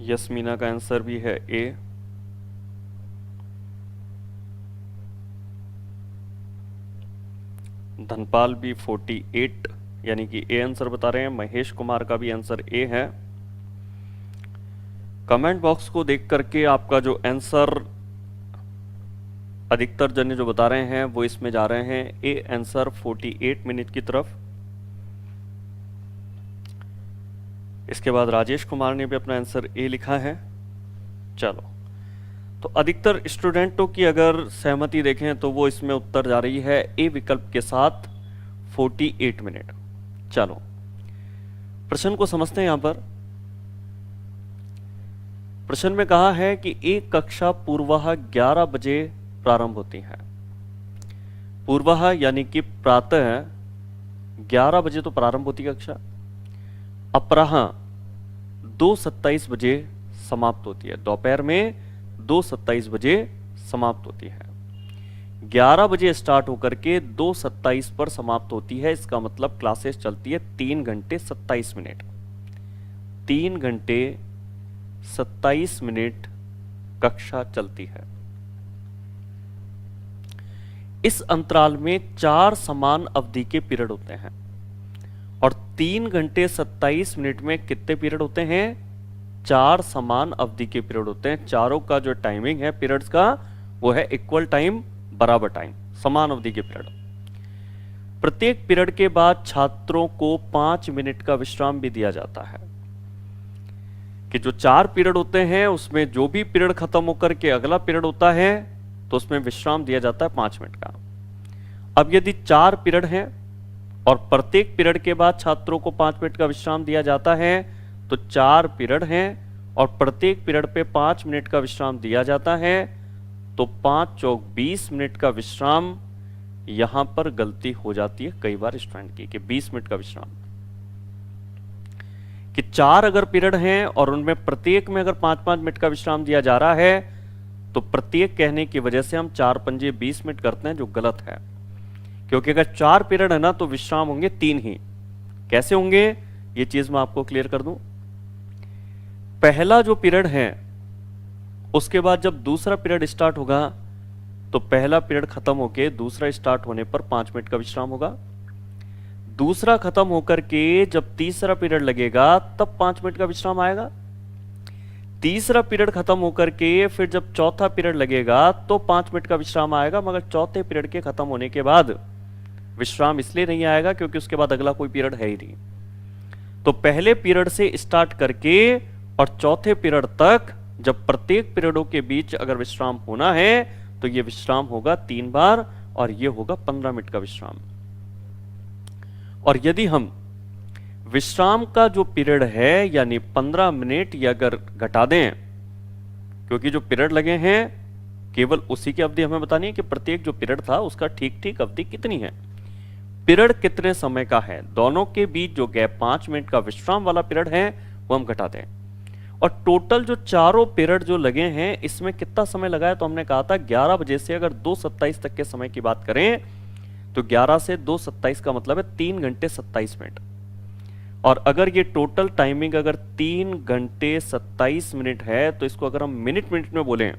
यस्मीना का आंसर भी है ए। धनपाल भी 48 यानी कि ए आंसर बता रहे हैं। महेश कुमार का भी आंसर ए है। कमेंट बॉक्स को देख करके आपका जो आंसर अधिकतर जने जो बता रहे हैं वो इसमें जा रहे हैं ए आंसर 48 मिनट की तरफ। इसके बाद राजेश कुमार ने भी अपना आंसर ए लिखा है। चलो, तो अधिकतर स्टूडेंटों की अगर सहमति देखें तो वो इसमें उत्तर जा रही है ए विकल्प के साथ 48 मिनट। चलो प्रश्न को समझते हैं। यहां पर प्रश्न में कहा है कि एक कक्षा पूर्वाह 11 बजे प्रारंभ होती है। पूर्वाह यानी कि प्रातः 11 बजे तो प्रारंभ होती है कक्षा। अपराह्न 2:27 बजे समाप्त होती है। दोपहर में 2:27 बजे समाप्त होती है। 11 बजे स्टार्ट होकर के 2:27 पर समाप्त होती है। इसका मतलब क्लासेस चलती है 3 घंटे 27 मिनट। 3 घंटे 27 मिनट कक्षा चलती है। इस अंतराल में 4 समान अवधि के पीरियड होते हैं और 3 घंटे 27 मिनट में कितने पीरियड होते हैं? 4 समान अवधि के पीरियड होते हैं। चारों का जो टाइमिंग है पीरियड्स का वो है इक्वल टाइम, बराबर टाइम, समान अवधि के पीरियड। प्रत्येक पीरियड के बाद छात्रों को 5 मिनट का विश्राम भी दिया जाता है। कि जो 4 पीरियड होते हैं उसमें जो भी पीरियड खत्म होकर के अगला पीरियड होता है तो उसमें विश्राम दिया जाता है 5 मिनट का। अब यदि 4 पीरियड हैं और प्रत्येक पीरियड के बाद छात्रों को 5 मिनट का विश्राम दिया जाता है तो 4 पीरियड हैं और प्रत्येक पीरियड पे 5 मिनट का विश्राम दिया जाता है तो 5 चौक 20 मिनट का विश्राम। यहां पर गलती हो जाती है कई बार स्टूडेंट की कि 20 मिनट का विश्राम, कि 4 अगर पीरियड हैं और उनमें प्रत्येक में अगर 5-5 मिनट का विश्राम दिया जा रहा है तो प्रत्येक कहने की वजह से हम 4 पंजे 20 मिनट करते हैं, जो गलत है, क्योंकि अगर 4 पीरियड है ना तो विश्राम होंगे 3 ही। कैसे होंगे ये चीज मैं आपको क्लियर कर दूं। पहला जो पीरियड है उसके बाद जब दूसरा पीरियड स्टार्ट होगा तो पहला पीरियड खत्म होके दूसरा स्टार्ट होने पर 5 मिनट का विश्राम होगा। दूसरा खत्म होकर के जब तीसरा पीरियड लगेगा तब 5 मिनट का विश्राम आएगा। तीसरा पीरियड खत्म होकर के फिर जब चौथा पीरियड लगेगा तो 5 मिनट का विश्राम आएगा, मगर चौथे पीरियड के खत्म होने के बाद विश्राम इसलिए नहीं आएगा क्योंकि उसके बाद अगला कोई पीरियड है ही नहीं। तो पहले पीरियड से स्टार्ट करके और चौथे पीरियड तक जब प्रत्येक पीरियडों के बीच अगर विश्राम होना है तो यह विश्राम होगा 3 बार और यह होगा 15 मिनट का विश्राम। और यदि हम विश्राम का जो पीरियड है यानी 15 मिनट या अगर घटा दें, क्योंकि जो पीरियड लगे हैं केवल उसी की अवधि हमें बतानी है कि प्रत्येक जो पीरियड था उसका ठीक ठीक अवधि कितनी है, पीरियड कितने समय का है, दोनों के बीच जो गैप 5 मिनट का विश्राम वाला पीरियड है वो हम घटाते हैं। और टोटल जो चारों पीरियड जो लगे हैं इसमें कितना समय लगा है, तो हमने कहा था 11 बजे से अगर 2:27 तक के समय की बात करें तो 11 से 2:27 का मतलब है 3 घंटे 27 मिनट। और अगर ये टोटल टाइमिंग अगर 3 घंटे 27 मिनट है तो इसको अगर हम मिनट मिनट में बोलें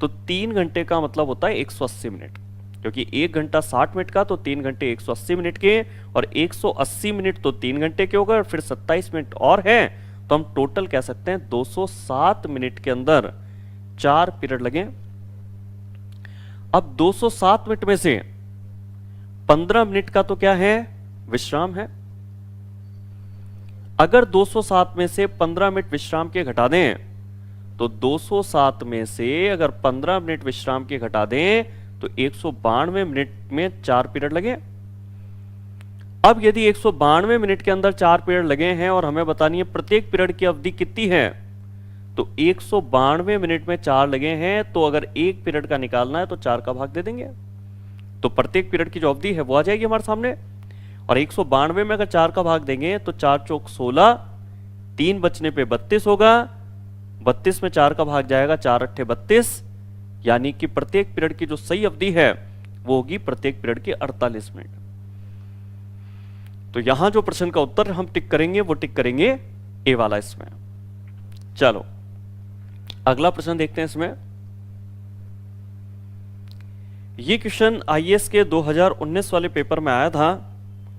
तो 3 घंटे का मतलब होता है 180 मिनट, क्योंकि 1 घंटा 60 मिनट का तो 3 घंटे 180 मिनट के, और 180 मिनट तो 3 घंटे के होगा, फिर 27 मिनट और है तो हम टोटल कह सकते हैं 207 मिनट के अंदर 4 पीरियड लगे। अब 207 मिनट में से 15 मिनट का तो क्या है, विश्राम है। अगर 207 में से 15 मिनट विश्राम के घटा दें तो 207 में से अगर 15 मिनट विश्राम के घटा दें तो 192 मिनट में 4 पीरियड लगे। अब यदि 192 मिनट के अंदर 4 पीरियड लगे हैं और हमें बतानी है प्रत्येक पीरियड की अवधि कितनी है, तो 192 मिनट में 4 लगे हैं, तो अगर एक पीरियड का निकालना है तो 4 का भाग दे देंगे तो प्रत्येक पीरियड की जो अवधि है वो आ जाएगी हमारे सामने। और 192 में अगर 4 का भाग देंगे तो 4 चौक 16, 3 बचने पे 32 होगा, 32 में 4 का भाग जाएगा, 4 अट्ठे 32, यानी कि प्रत्येक पीरियड की जो सही अवधि है वो होगी प्रत्येक पीरियड की 48 मिनट। तो यहां जो प्रश्न का उत्तर हम टिक करेंगे वो टिक करेंगे ए वाला इसमें। चलो अगला प्रश्न देखते हैं। इसमें ये क्वेश्चन आईएएस के 2019 वाले पेपर में आया था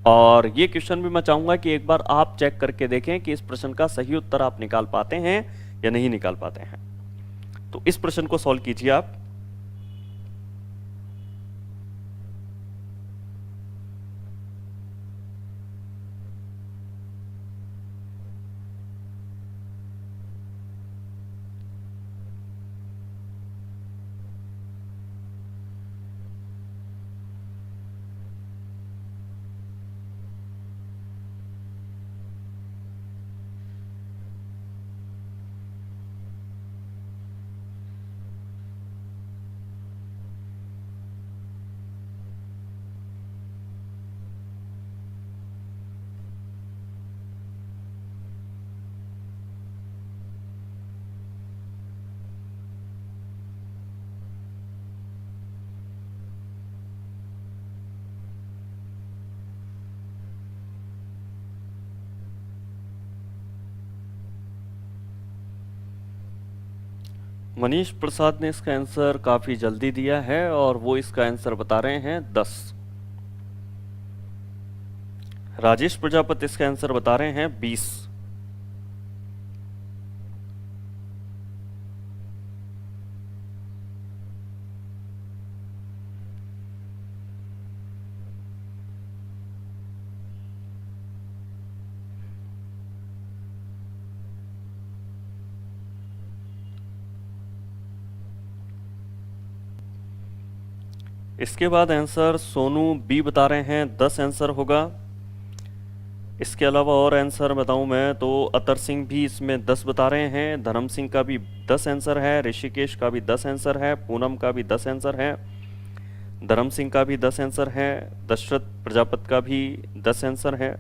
और ये क्वेश्चन भी मैं चाहूंगा कि एक बार आप चेक करके देखें कि इस प्रश्न का सही उत्तर आप निकाल पाते हैं या नहीं निकाल पाते हैं। तो इस प्रश्न को सॉल्व कीजिए आप। मनीष प्रसाद ने इसका आंसर काफी जल्दी दिया है और वो इसका आंसर बता रहे हैं 10। राजेश प्रजापति इसका आंसर बता रहे हैं 20। इसके बाद आंसर सोनू बी बता रहे हैं 10 आंसर होगा। इसके अलावा और आंसर बताऊं मैं तो अतर सिंह भी इसमें 10 बता रहे हैं, धर्म सिंह का भी 10 आंसर है, ऋषिकेश का भी 10 आंसर है, पूनम का भी 10 आंसर है, धर्म सिंह का भी 10 आंसर है, दशरथ प्रजापति का भी 10 आंसर है।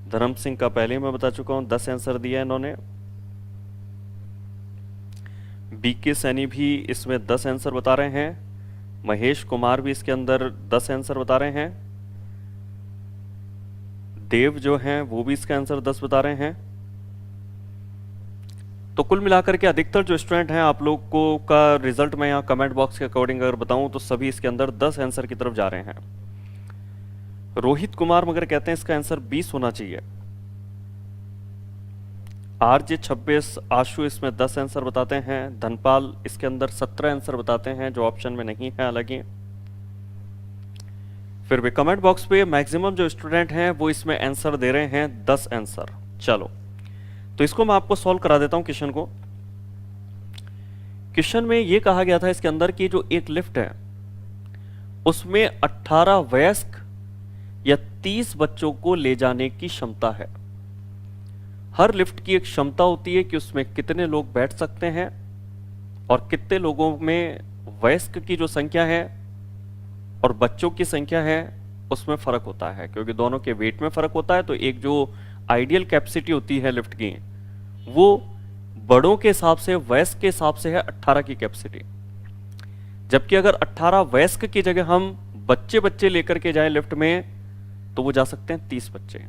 धर्म सिंह का पहले मैं बता चुका हूं 10 आंसर दिया इन्होंने। बीके सैनी भी इसमें 10 आंसर बता रहे हैं, महेश कुमार भी इसके अंदर 10 आंसर बता रहे हैं, देव जो हैं वो भी इसका आंसर 10 बता रहे हैं। तो कुल मिलाकर के अधिकतर जो स्टूडेंट हैं आप लोग को का रिजल्ट मैं यहाँ कमेंट बॉक्स के अकॉर्डिंग अगर बताऊं तो सभी इसके अंदर 10 आंसर की तरफ जा रहे हैं। रोहित कुमार मगर कहते हैं इसका आंसर 20 होना चाहिए। RJ 26 आशु इसमें 10 आंसर बताते हैं, धनपाल इसके अंदर 17 आंसर बताते हैं जो ऑप्शन में नहीं है हालांकि। फिर भी कमेंट बॉक्स पे मैक्सिमम जो स्टूडेंट हैं वो इसमें आंसर दे रहे हैं 10 आंसर। चलो तो इसको मैं आपको सॉल्व करा देता हूं क्वेश्चन को। क्वेश्चन में ये कहा गया था इसके अंदर कि जो एक लिफ्ट है उसमें 18 वयस्क या 30 बच्चों को ले जाने की क्षमता है। हर लिफ्ट की एक क्षमता होती है कि उसमें कितने लोग बैठ सकते हैं और कितने लोगों में वयस्क की जो संख्या है और बच्चों की संख्या है उसमें फर्क होता है, क्योंकि दोनों के वेट में फर्क होता है। तो एक जो आइडियल कैपेसिटी होती है लिफ्ट की वो बड़ों के हिसाब से वयस्क के हिसाब से है 18 की कैपेसिटी, जबकि अगर 18 वयस्क की जगह हम बच्चे बच्चे लेकर के जाएं लिफ्ट में तो वो जा सकते हैं 30 बच्चे।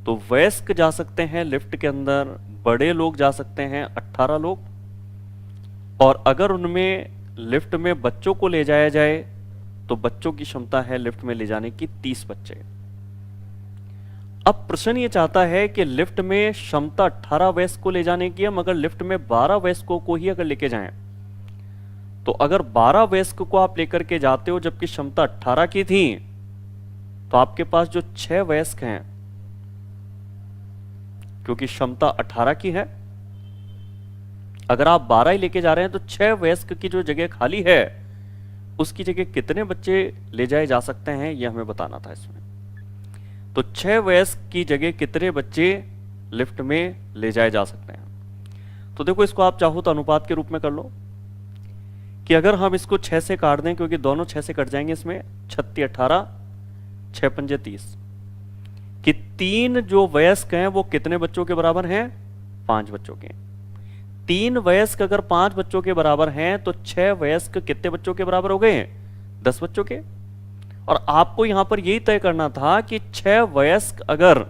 तो वयस्क जा सकते हैं लिफ्ट के अंदर, बड़े लोग जा सकते हैं 18 लोग, और अगर उनमें लिफ्ट में बच्चों को ले जाया जाए तो बच्चों की क्षमता है लिफ्ट में ले जाने की 30 बच्चे। अब प्रश्न ये चाहता है कि लिफ्ट में क्षमता 18 वयस्क को ले जाने की है, मगर लिफ्ट में 12 वयस्कों को ही अगर लेके जाएं तो अगर 12 वयस्क को आप लेकर के जाते हो जबकि क्षमता 18 की थी तो आपके पास जो 6 वयस्क हैं, क्योंकि क्षमता 18 की है, अगर आप 12 ही लेके जा रहे हैं तो 6 वयस्क की जो जगह खाली है उसकी जगह कितने बच्चे ले जाए जा सकते हैं यह हमें बताना था इसमें। तो 6 वयस्क की जगह कितने बच्चे लिफ्ट में ले जाए जा सकते हैं। तो देखो इसको आप चाहो तो अनुपात के रूप में कर लो कि अगर हम इसको 6 से काट दें, क्योंकि दोनों 6 से कट जाएंगे इसमें, 36 18 6 पंजे 30, कि 3 जो वयस्क हैं वो कितने बच्चों के बराबर हैं, 5 बच्चों के। 3 वयस्क अगर 5 बच्चों के बराबर हैं तो 6 वयस्क कितने बच्चों के बराबर हो गए, 10 बच्चों के। और आपको यहां पर यही तय करना था कि 6 वयस्क अगर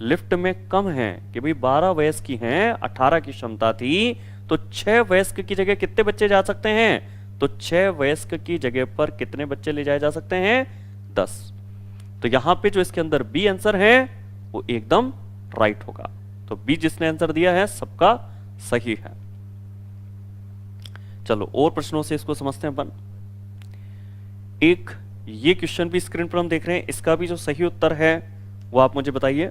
लिफ्ट में कम हैं, कि भाई 12 वयस्क की हैं, 18 की क्षमता थी, तो 6 वयस्क की जगह कितने बच्चे जा सकते हैं, तो 6 वयस्क की जगह पर कितने बच्चे ले जाए जा सकते हैं, 10। तो यहां पे जो इसके अंदर बी आंसर है वो एकदम राइट होगा। तो बी जिसने आंसर दिया है सबका सही है। चलो और प्रश्नों से इसको समझते हैं अपन। एक ये क्वेश्चन भी स्क्रीन पर हम देख रहे हैं, इसका भी जो सही उत्तर है वो आप मुझे बताइए।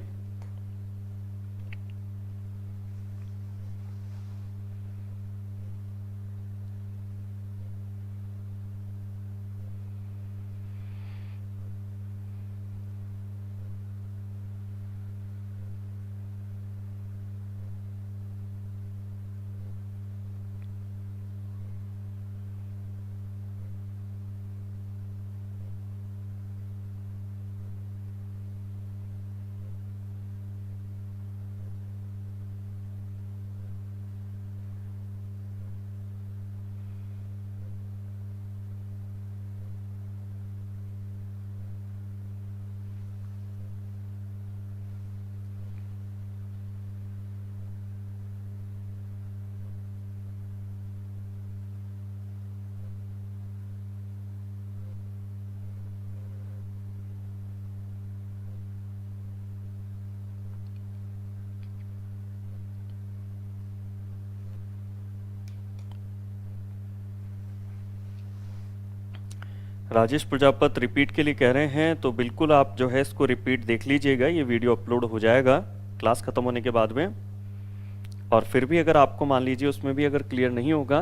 राजेश प्रजापत रिपीट के लिए कह रहे हैं, तो बिल्कुल आप जो है इसको रिपीट देख लीजिएगा, ये वीडियो अपलोड हो जाएगा क्लास खत्म होने के बाद में। और फिर भी अगर आपको मान लीजिए उसमें भी अगर क्लियर नहीं होगा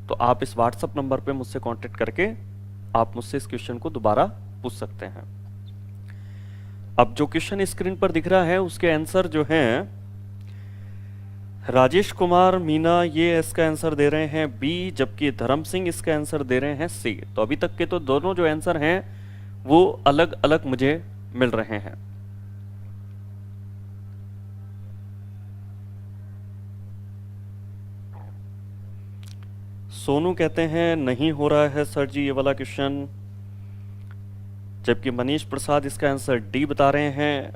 तो आप इस व्हाट्सएप नंबर पे मुझसे कांटेक्ट करके आप मुझसे इस क्वेश्चन को दोबारा पूछ सकते हैं। अब जो क्वेश्चन स्क्रीन पर दिख रहा है उसके आंसर जो हैं, राजेश कुमार मीना ये इसका आंसर दे रहे हैं बी, जबकि धर्म सिंह इसका आंसर दे रहे हैं सी। तो अभी तक के तो दोनों जो आंसर हैं वो अलग अलग मुझे मिल रहे हैं। सोनू कहते हैं नहीं हो रहा है सर जी ये वाला क्वेश्चन, जबकि मनीष प्रसाद इसका आंसर डी बता रहे हैं,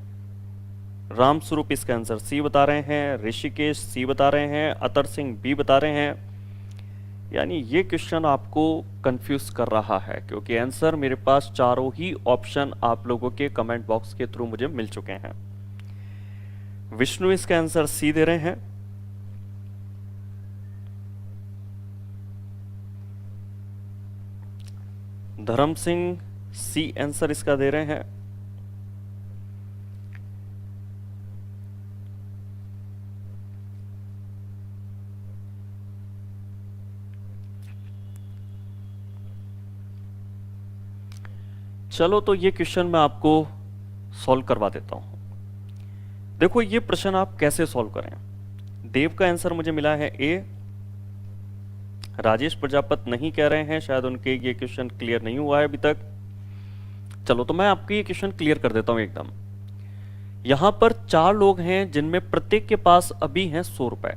राम स्वरूप इसका आंसर सी बता रहे हैं, ऋषिकेश सी बता रहे हैं, अतर सिंह बी बता रहे हैं। यानी ये क्वेश्चन आपको कंफ्यूज कर रहा है, क्योंकि आंसर मेरे पास चारों ही ऑप्शन आप लोगों के कमेंट बॉक्स के थ्रू मुझे मिल चुके हैं। विष्णु इसका आंसर सी दे रहे हैं, धर्म सिंह सी आंसर इसका दे रहे हैं, चलो तो ये क्वेश्चन मैं आपको सॉल्व करवा देता हूं। देखो ये प्रश्न आप कैसे सॉल्व करें। देव का आंसर मुझे मिला है ए, राजेश प्रजापति नहीं कह रहे हैं, शायद उनके ये क्वेश्चन क्लियर नहीं हुआ है अभी तक। चलो तो मैं आपको ये क्वेश्चन क्लियर कर देता हूं एकदम। यहां पर 4 लोग हैं जिनमें प्रत्येक के पास अभी हैं 100 रुपए।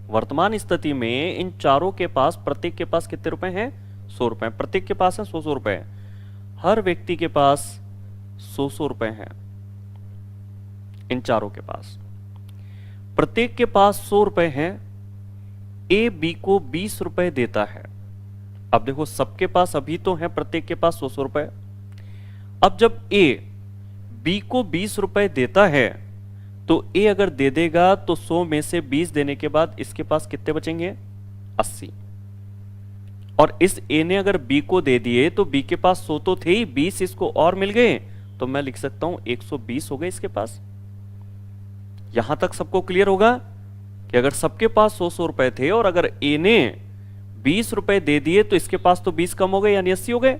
वर्तमान स्थिति में इन चारों के पास प्रत्येक के पास कितने रुपए हैं? 100 रुपए। प्रत्येक के पास है 100 रुपए, हर व्यक्ति के पास 100 रुपए हैं। इन चारों के पास प्रत्येक के पास 100 रुपए हैं। ए बी को 20 रुपए देता है। अब देखो सबके पास अभी तो है प्रत्येक के पास 100 रुपए। अब जब ए बी को 20 रुपए देता है तो ए अगर दे देगा तो 100 में से 20 देने के बाद इसके पास कितने बचेंगे? 80। और इस ए ने अगर बी को दे दिए तो बी के पास 100 तो थे ही, 20 इसको और मिल गए, तो मैं लिख सकता हूं 120 हो गए इसके पास। यहां तक सबको क्लियर होगा कि अगर सबके पास 100 रुपए थे और अगर ए ने 20 रुपए दे दिए तो इसके पास तो 20 कम हो गए यानी 80 हो गए,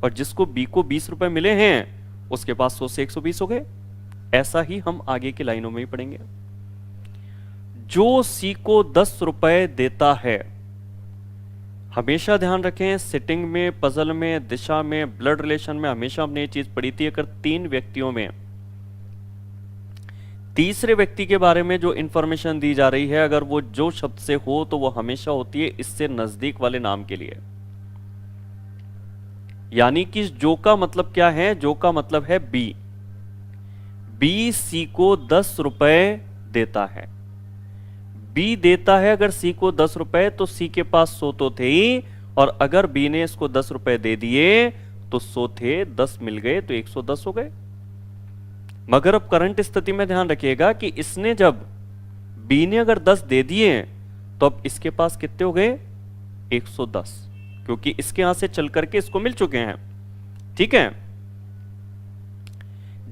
और जिसको बी को 20 रुपए मिले हैं उसके पास 100 से 120 हो गए। ऐसा ही हम आगे की लाइनों में ही पढ़ेंगे। जो सी को 10 रुपए देता है, हमेशा ध्यान रखें सिटिंग में, पजल में, दिशा में, ब्लड रिलेशन में हमेशा हमने ये चीज पढ़ी थी। अगर 3 व्यक्तियों में तीसरे व्यक्ति के बारे में जो इंफॉर्मेशन दी जा रही है, अगर वो जो शब्द से हो तो वो हमेशा होती है इससे नजदीक वाले नाम के लिए। यानी कि जो का मतलब क्या है? जो का मतलब है बी। बी सी को 10 रुपए देता है। बी देता है अगर सी को 10 रुपए तो सी के पास 100 तो थे ही, और अगर बी ने इसको 10 रुपए दे दिए तो 100 थे, 10 मिल गए तो 110 हो गए। मगर अब करंट स्थिति में ध्यान रखिएगा कि इसने जब बी ने अगर 10 दे दिए तो अब इसके पास कितने हो गए? 110, क्योंकि इसके यहां से चल करके इसको मिल चुके हैं। ठीक है,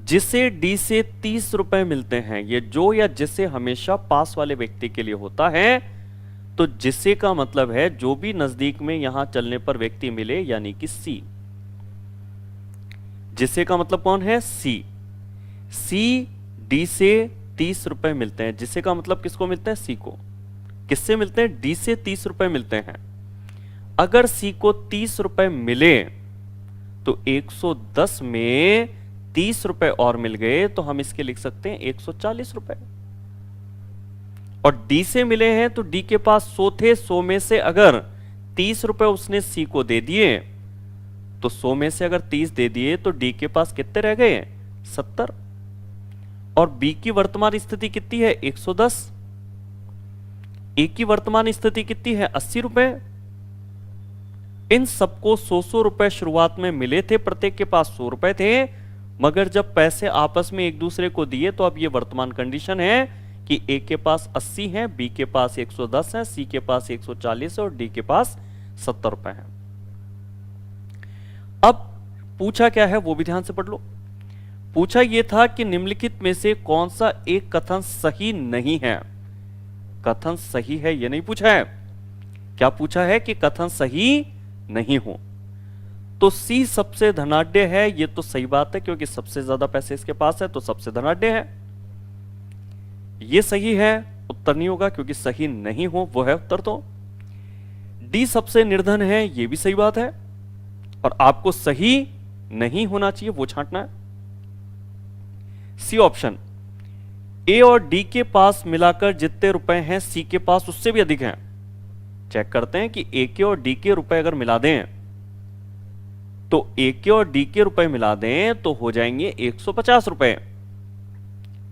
जिसे डी से 30 रुपए मिलते हैं, ये जो या जिसे हमेशा पास वाले व्यक्ति के लिए होता है। तो जिसे का मतलब है जो भी नजदीक में यहां चलने पर व्यक्ति मिले, यानी कि सी। जिसे का मतलब कौन है? सी। सी डी से 30 रुपए मिलते हैं। जिसे का मतलब किसको मिलते हैं? सी को। किससे मिलते हैं? डी से 30 रुपए मिलते हैं। अगर सी को 30 रुपए मिले तो 110 में 30 रुपए और मिल गए तो हम इसके लिख सकते हैं 140 रुपए। और डी से मिले हैं तो डी के पास 100 थे, 100 में से अगर 30 रुपए उसने सी को दे दिए तो 100 में से अगर 30 दे दिए तो डी के पास कितने रह गए? 70। और बी की वर्तमान स्थिति कितनी है? 110। ए की वर्तमान स्थिति कितनी है? 80 रुपए। इन सबको 100 रुपए शुरुआत में मिले थे, प्रत्येक के पास 100 रुपए थे, मगर जब पैसे आपस में एक दूसरे को दिए तो अब ये वर्तमान कंडीशन है कि ए के पास 80 है, बी के पास 110 है, सी के पास 140 है और डी के पास 70 रुपए है। अब पूछा क्या है वो भी ध्यान से पढ़ लो। पूछा यह था कि निम्नलिखित में से कौन सा एक कथन सही नहीं है। कथन सही है ये नहीं पूछा है, क्या पूछा है कि कथन सही नहीं हो। तो सी सबसे धनाढ्य है, ये तो सही बात है क्योंकि सबसे ज्यादा पैसे इसके पास है तो सबसे धनाढ्य है, ये सही है। उत्तर नहीं होगा क्योंकि सही नहीं हो वो है उत्तर। तो डी सबसे निर्धन है, ये भी सही बात है, और आपको सही नहीं होना चाहिए वो छांटना है। सी ऑप्शन, ए और डी के पास मिलाकर जितने रुपए हैं सी के पास उससे भी अधिक हैं। चेक करते हैं कि ए के और डी के रुपए अगर मिला दें तो ए के और डी के रुपए मिला दें तो हो जाएंगे 150 रुपए।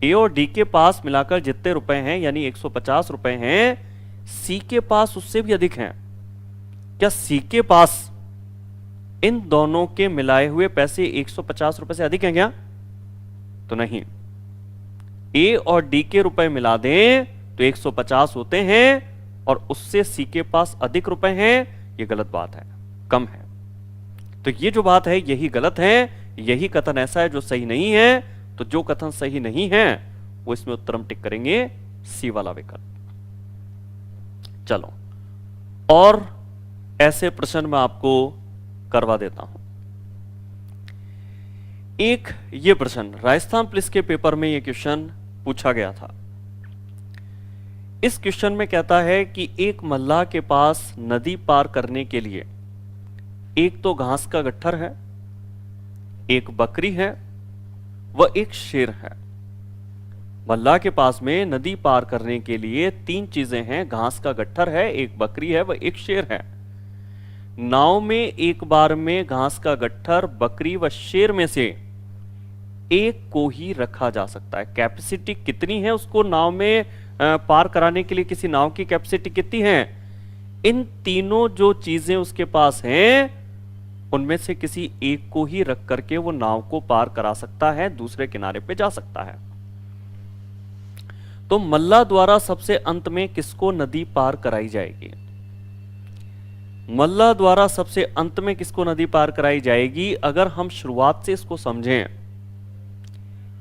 ए और डी के पास मिलाकर जितने रुपए हैं यानी 150 रुपए हैं, सी के पास उससे भी अधिक हैं। क्या सी के पास इन दोनों के मिलाए हुए पैसे 150 रुपए से अधिक हैं क्या? तो नहीं। ए और डी के रुपए मिला दें तो 150 होते हैं और उससे सी के पास अधिक रुपए हैं, यह गलत बात है, कम है। तो ये जो बात है यही गलत है, यही कथन ऐसा है जो सही नहीं है। तो जो कथन सही नहीं है वो इसमें उत्तर हम टिक करेंगे सी वाला विकल्प। चलो और ऐसे प्रश्न मैं आपको करवा देता हूं। एक ये प्रश्न राजस्थान पुलिस के पेपर में ये क्वेश्चन पूछा गया था। इस क्वेश्चन में कहता है कि एक मल्लाह के पास नदी पार करने के लिए एक तो घास का गट्ठर है, एक बकरी है व एक शेर है। मल्लाह के पास में नदी पार करने के लिए 3 चीजें हैं, घास का गट्ठर है, एक बकरी है व एक शेर है। नाव में एक बार में घास का गट्ठर, बकरी व शेर में से एक को ही रखा जा सकता है। कैपेसिटी कितनी है उसको नाव में पार कराने के लिए, किसी नाव की कैपेसिटी कितनी है? इन तीनों जो चीजें उसके पास हैं उनमें से किसी एक को ही रख करके वो नाव को पार करा सकता है, दूसरे किनारे पे जा सकता है। तो मल्लाह द्वारा सबसे अंत में किसको नदी पार कराई जाएगी? मल्लाह द्वारा सबसे अंत में किसको नदी पार कराई जाएगी? अगर हम शुरुआत से इसको समझें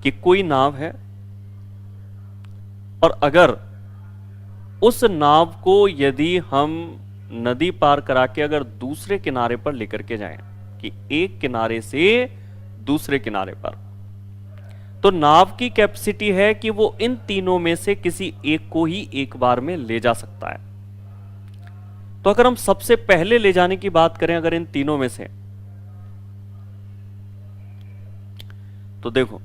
कि कोई नाव है और अगर उस नाव को यदि हम नदी पार करा के अगर दूसरे किनारे पर लेकर के जाएं, कि एक किनारे से दूसरे किनारे पर, तो नाव की कैपेसिटी है कि वो इन तीनों में से किसी एक को ही एक बार में ले जा सकता है। तो अगर हम सबसे पहले ले जाने की बात करें अगर इन तीनों में से, तो देखो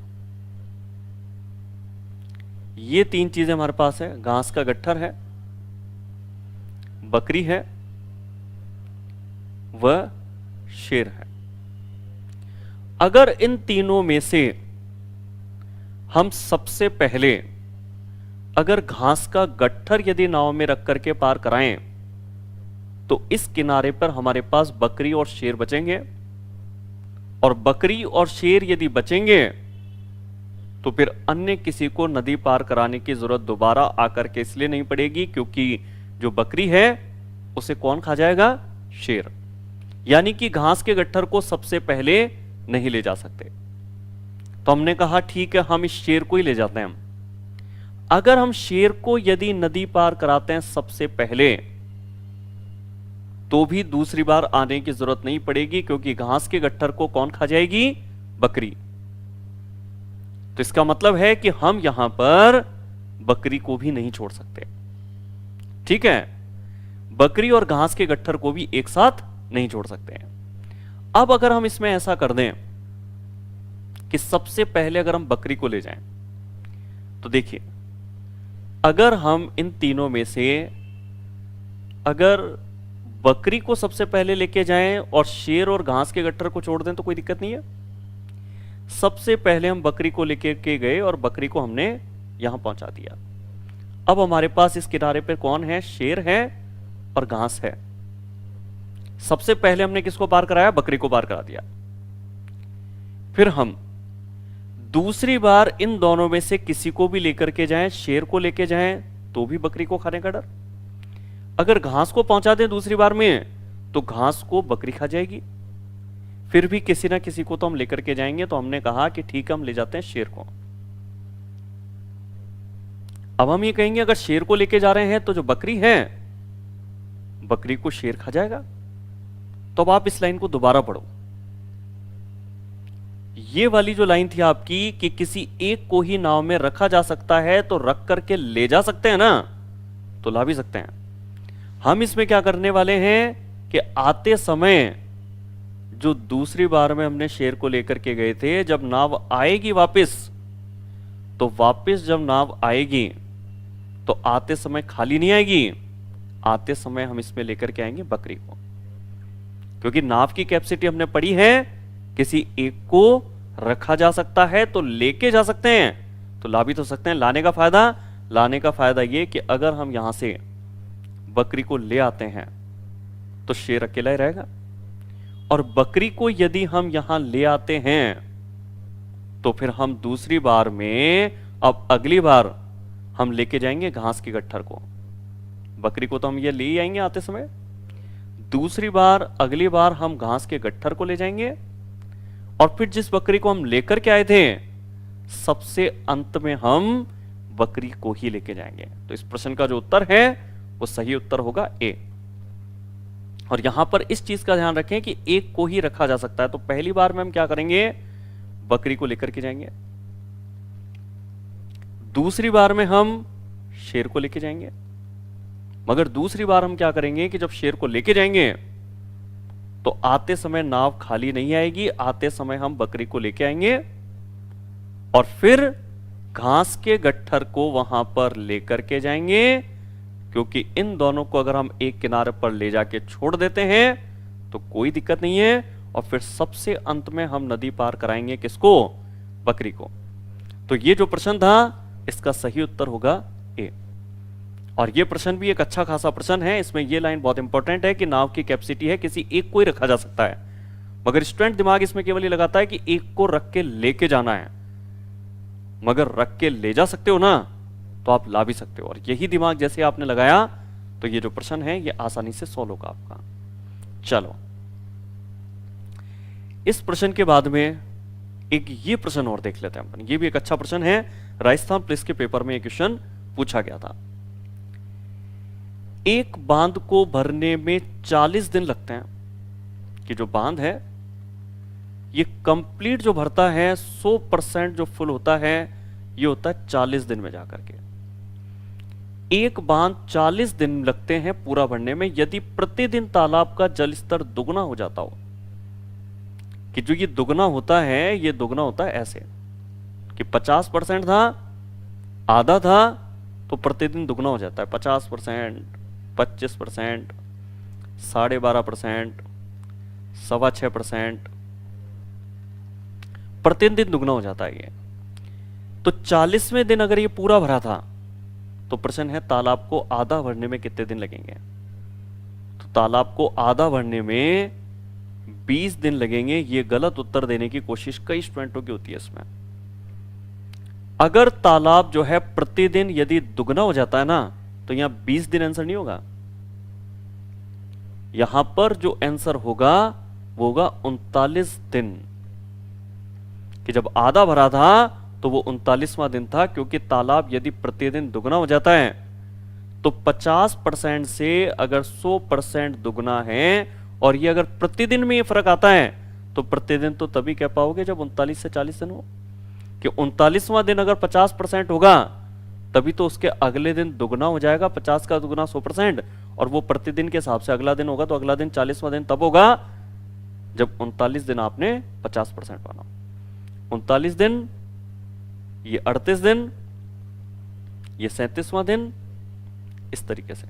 ये 3 चीजें हमारे पास है, घास का गट्ठर है, बकरी है व शेर है। अगर इन तीनों में से हम सबसे पहले अगर घास का गट्ठर यदि नाव में रख करके पार कराएं तो इस किनारे पर हमारे पास बकरी और शेर बचेंगे, और बकरी और शेर यदि बचेंगे तो फिर अन्य किसी को नदी पार कराने की जरूरत दोबारा आकर के इसलिए नहीं पड़ेगी क्योंकि जो बकरी है उसे कौन खा जाएगा? शेर। यानी कि घास के गट्ठर को सबसे पहले नहीं ले जा सकते। तो हमने कहा ठीक है हम इस शेर को ही ले जाते हैं। अगर हम शेर को यदि नदी पार कराते हैं सबसे पहले तो भी दूसरी बार आने की जरूरत नहीं पड़ेगी क्योंकि घास के गट्ठर को कौन खा जाएगी? बकरी। तो इसका मतलब है कि हम यहां पर बकरी को भी नहीं छोड़ सकते। ठीक है, बकरी और घास के गट्ठर को भी एक साथ नहीं छोड़ सकते हैं। अब अगर हम इसमें ऐसा कर दें कि सबसे पहले अगर हम बकरी को ले जाएं तो देखिए अगर हम इन तीनों में से अगर बकरी को सबसे पहले लेके जाएं और शेर और घास के गट्ठर को छोड़ दें तो कोई दिक्कत नहीं है। सबसे पहले हम बकरी को लेके के गए और बकरी को हमने यहां पहुंचा दिया। अब हमारे पास इस किनारे पर कौन है? शेर है और घास है। सबसे पहले हमने किसको पार कराया? बकरी को पार करा दिया। फिर हम दूसरी बार इन दोनों में से किसी को भी लेकर के जाएं, शेर को लेके जाएं तो भी बकरी को खाने का डर। अगर घास को पहुंचा दें दूसरी बार में तो घास को बकरी खा जाएगी। फिर भी किसी ना किसी को तो हम लेकर के जाएंगे। तो हमने कहा कि ठीक है हम ले जाते हैं शेर को। अब हम ये कहेंगे अगर शेर को लेके जा रहे हैं तो जो बकरी है बकरी को शेर खा जाएगा। तो अब आप इस लाइन को दोबारा पढ़ो। ये वाली जो लाइन थी आपकी कि किसी एक को ही नाव में रखा जा सकता है, तो रख करके ले जा सकते हैं ना, तो ला भी सकते हैं। हम इसमें क्या करने वाले हैं कि आते समय जो दूसरी बार में हमने शेर को लेकर के गए थे, जब नाव आएगी वापस, तो वापस जब नाव आएगी तो आते समय खाली नहीं आएगी, आते समय हम इसमें लेकर के आएंगे बकरी को, क्योंकि नाव की कैपेसिटी हमने पढ़ी है, किसी एक को रखा जा सकता है तो लेके जा सकते हैं, तो ला भी तो सकते हैं। लाने का फायदा ये कि अगर हम यहां से बकरी को ले आते हैं तो शेर अकेला ही रहेगा, और बकरी को यदि हम यहां ले आते हैं तो फिर हम दूसरी बार में, अब अगली बार हम लेके जाएंगे घास के गट्ठर को। बकरी को तो हम ये ले ही आएंगे आते समय, दूसरी बार अगली बार हम घास के गट्ठर को ले जाएंगे, और फिर जिस बकरी को हम लेकर के आए थे सबसे अंत में हम बकरी को ही लेके जाएंगे। तो इस प्रश्न का जो उत्तर है वो सही उत्तर होगा ए। और यहां पर इस चीज का ध्यान रखें कि एक को ही रखा जा सकता है, तो पहली बार में हम क्या करेंगे, बकरी को लेकर के जाएंगे, दूसरी बार में हम शेर को लेके जाएंगे। मगर दूसरी बार हम क्या करेंगे कि जब शेर को लेके जाएंगे तो आते समय नाव खाली नहीं आएगी, आते समय हम बकरी को लेके आएंगे और फिर घास के गट्ठर को वहां पर लेकर के जाएंगे, क्योंकि इन दोनों को अगर हम एक किनारे पर ले जाके छोड़ देते हैं तो कोई दिक्कत नहीं है, और फिर सबसे अंत में हम नदी पार कराएंगे किसको, बकरी को। तो ये जो प्रश्न था इसका सही उत्तर होगा ए। और ये प्रश्न भी एक अच्छा खासा प्रश्न है, इसमें ये लाइन बहुत इंपॉर्टेंट है कि नाव की कैपेसिटी है किसी एक को ही रखा जा सकता है, मगर स्टूडेंट दिमाग इसमें केवल ये लगाता है कि एक को रख के लेके जाना है, मगर रख के ले जा सकते हो ना तो आप ला भी सकते हो, और यही दिमाग जैसे आपने लगाया तो ये जो प्रश्न है ये आसानी से सॉल्व होगा आपका। चलो इस प्रश्न के बाद में एक ये प्रश्न और देख लेते हैं अपन, ये भी एक अच्छा प्रश्न है, राजस्थान पुलिस के पेपर में एक क्वेश्चन पूछा गया था। एक बांध को भरने में 40 दिन लगते हैं, कि जो बांध है ये कंप्लीट जो भरता है 100% जो फुल होता है ये होता है 40 दिन में जाकर के। एक बांध 40 दिन लगते हैं पूरा भरने में यदि प्रतिदिन तालाब का जल स्तर दुगना हो जाता हो। कि जो ये दुगना होता है, ये दुगना होता है ऐसे कि 50% था, आधा था, तो प्रतिदिन दुगना हो जाता है 50%, 25%, 12.5%, 6.25%, प्रतिदिन दुगना हो जाता है ये। तो 40वें दिन अगर ये पूरा भरा था तो प्रश्न है तालाब को आधा भरने में कितने दिन लगेंगे। तो तालाब को आधा भरने में 20 दिन लगेंगे। ये गलत उत्तर देने की कोशिश कई स्टूडेंटों की होती है इसमें। अगर तालाब जो है प्रतिदिन यदि दुगना हो जाता है ना तो यहां 20 दिन आंसर नहीं होगा, यहां पर जो आंसर होगा वो होगा 39 दिन। कि जब आधा भरा था तो वो 39वां दिन था, क्योंकि तालाब यदि प्रतिदिन दुगना हो जाता है तो 50% से अगर 100% दुगना है, और ये अगर प्रतिदिन में ये फर्क आता है तो प्रतिदिन तो तभी कह पाओगे जब 39 से 40 दिन हो। कि 39वां दिन अगर 50% होगा तभी तो उसके अगले दिन दुगना हो जाएगा, 50 का दुगना 100%, और वो प्रतिदिन के हिसाब से अगला दिन होगा, तो अगला दिन 40वां दिन तब होगा जब 39 दिन आपने 50% माना। 39 दिन, ये 38 दिन, ये 37वां दिन, इस तरीके से।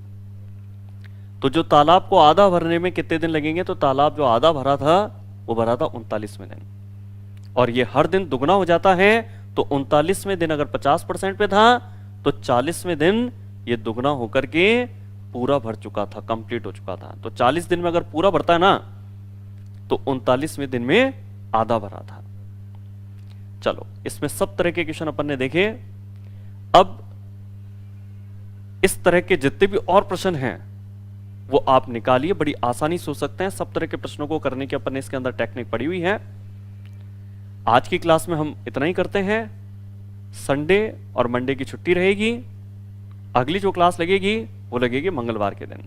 तो जो तालाब को आधा भरने में कितने दिन लगेंगे, तो तालाब जो आधा भरा था वो भरा था 39वें दिन, और ये हर दिन दुगना हो जाता है। तो 39वें दिन अगर 50% पे था तो 40वें दिन ये दुगना होकर के पूरा भर चुका था, कंप्लीट हो चुका था। तो 40 दिन में अगर पूरा भरता है ना तो 39वें दिन में आधा भरा था। चलो इसमें सब तरह के क्वेश्चन अपन ने देखे। अब इस तरह के जितने भी और प्रश्न हैं वो आप निकालिए, बड़ी आसानी से हो सकते हैं। सब तरह के प्रश्नों को करने की अपन ने इसके अंदर टेक्निक पड़ी हुई है। आज की क्लास में हम इतना ही करते हैं। संडे और मंडे की छुट्टी रहेगी। अगली जो क्लास लगेगी वो लगेगी मंगलवार के दिन।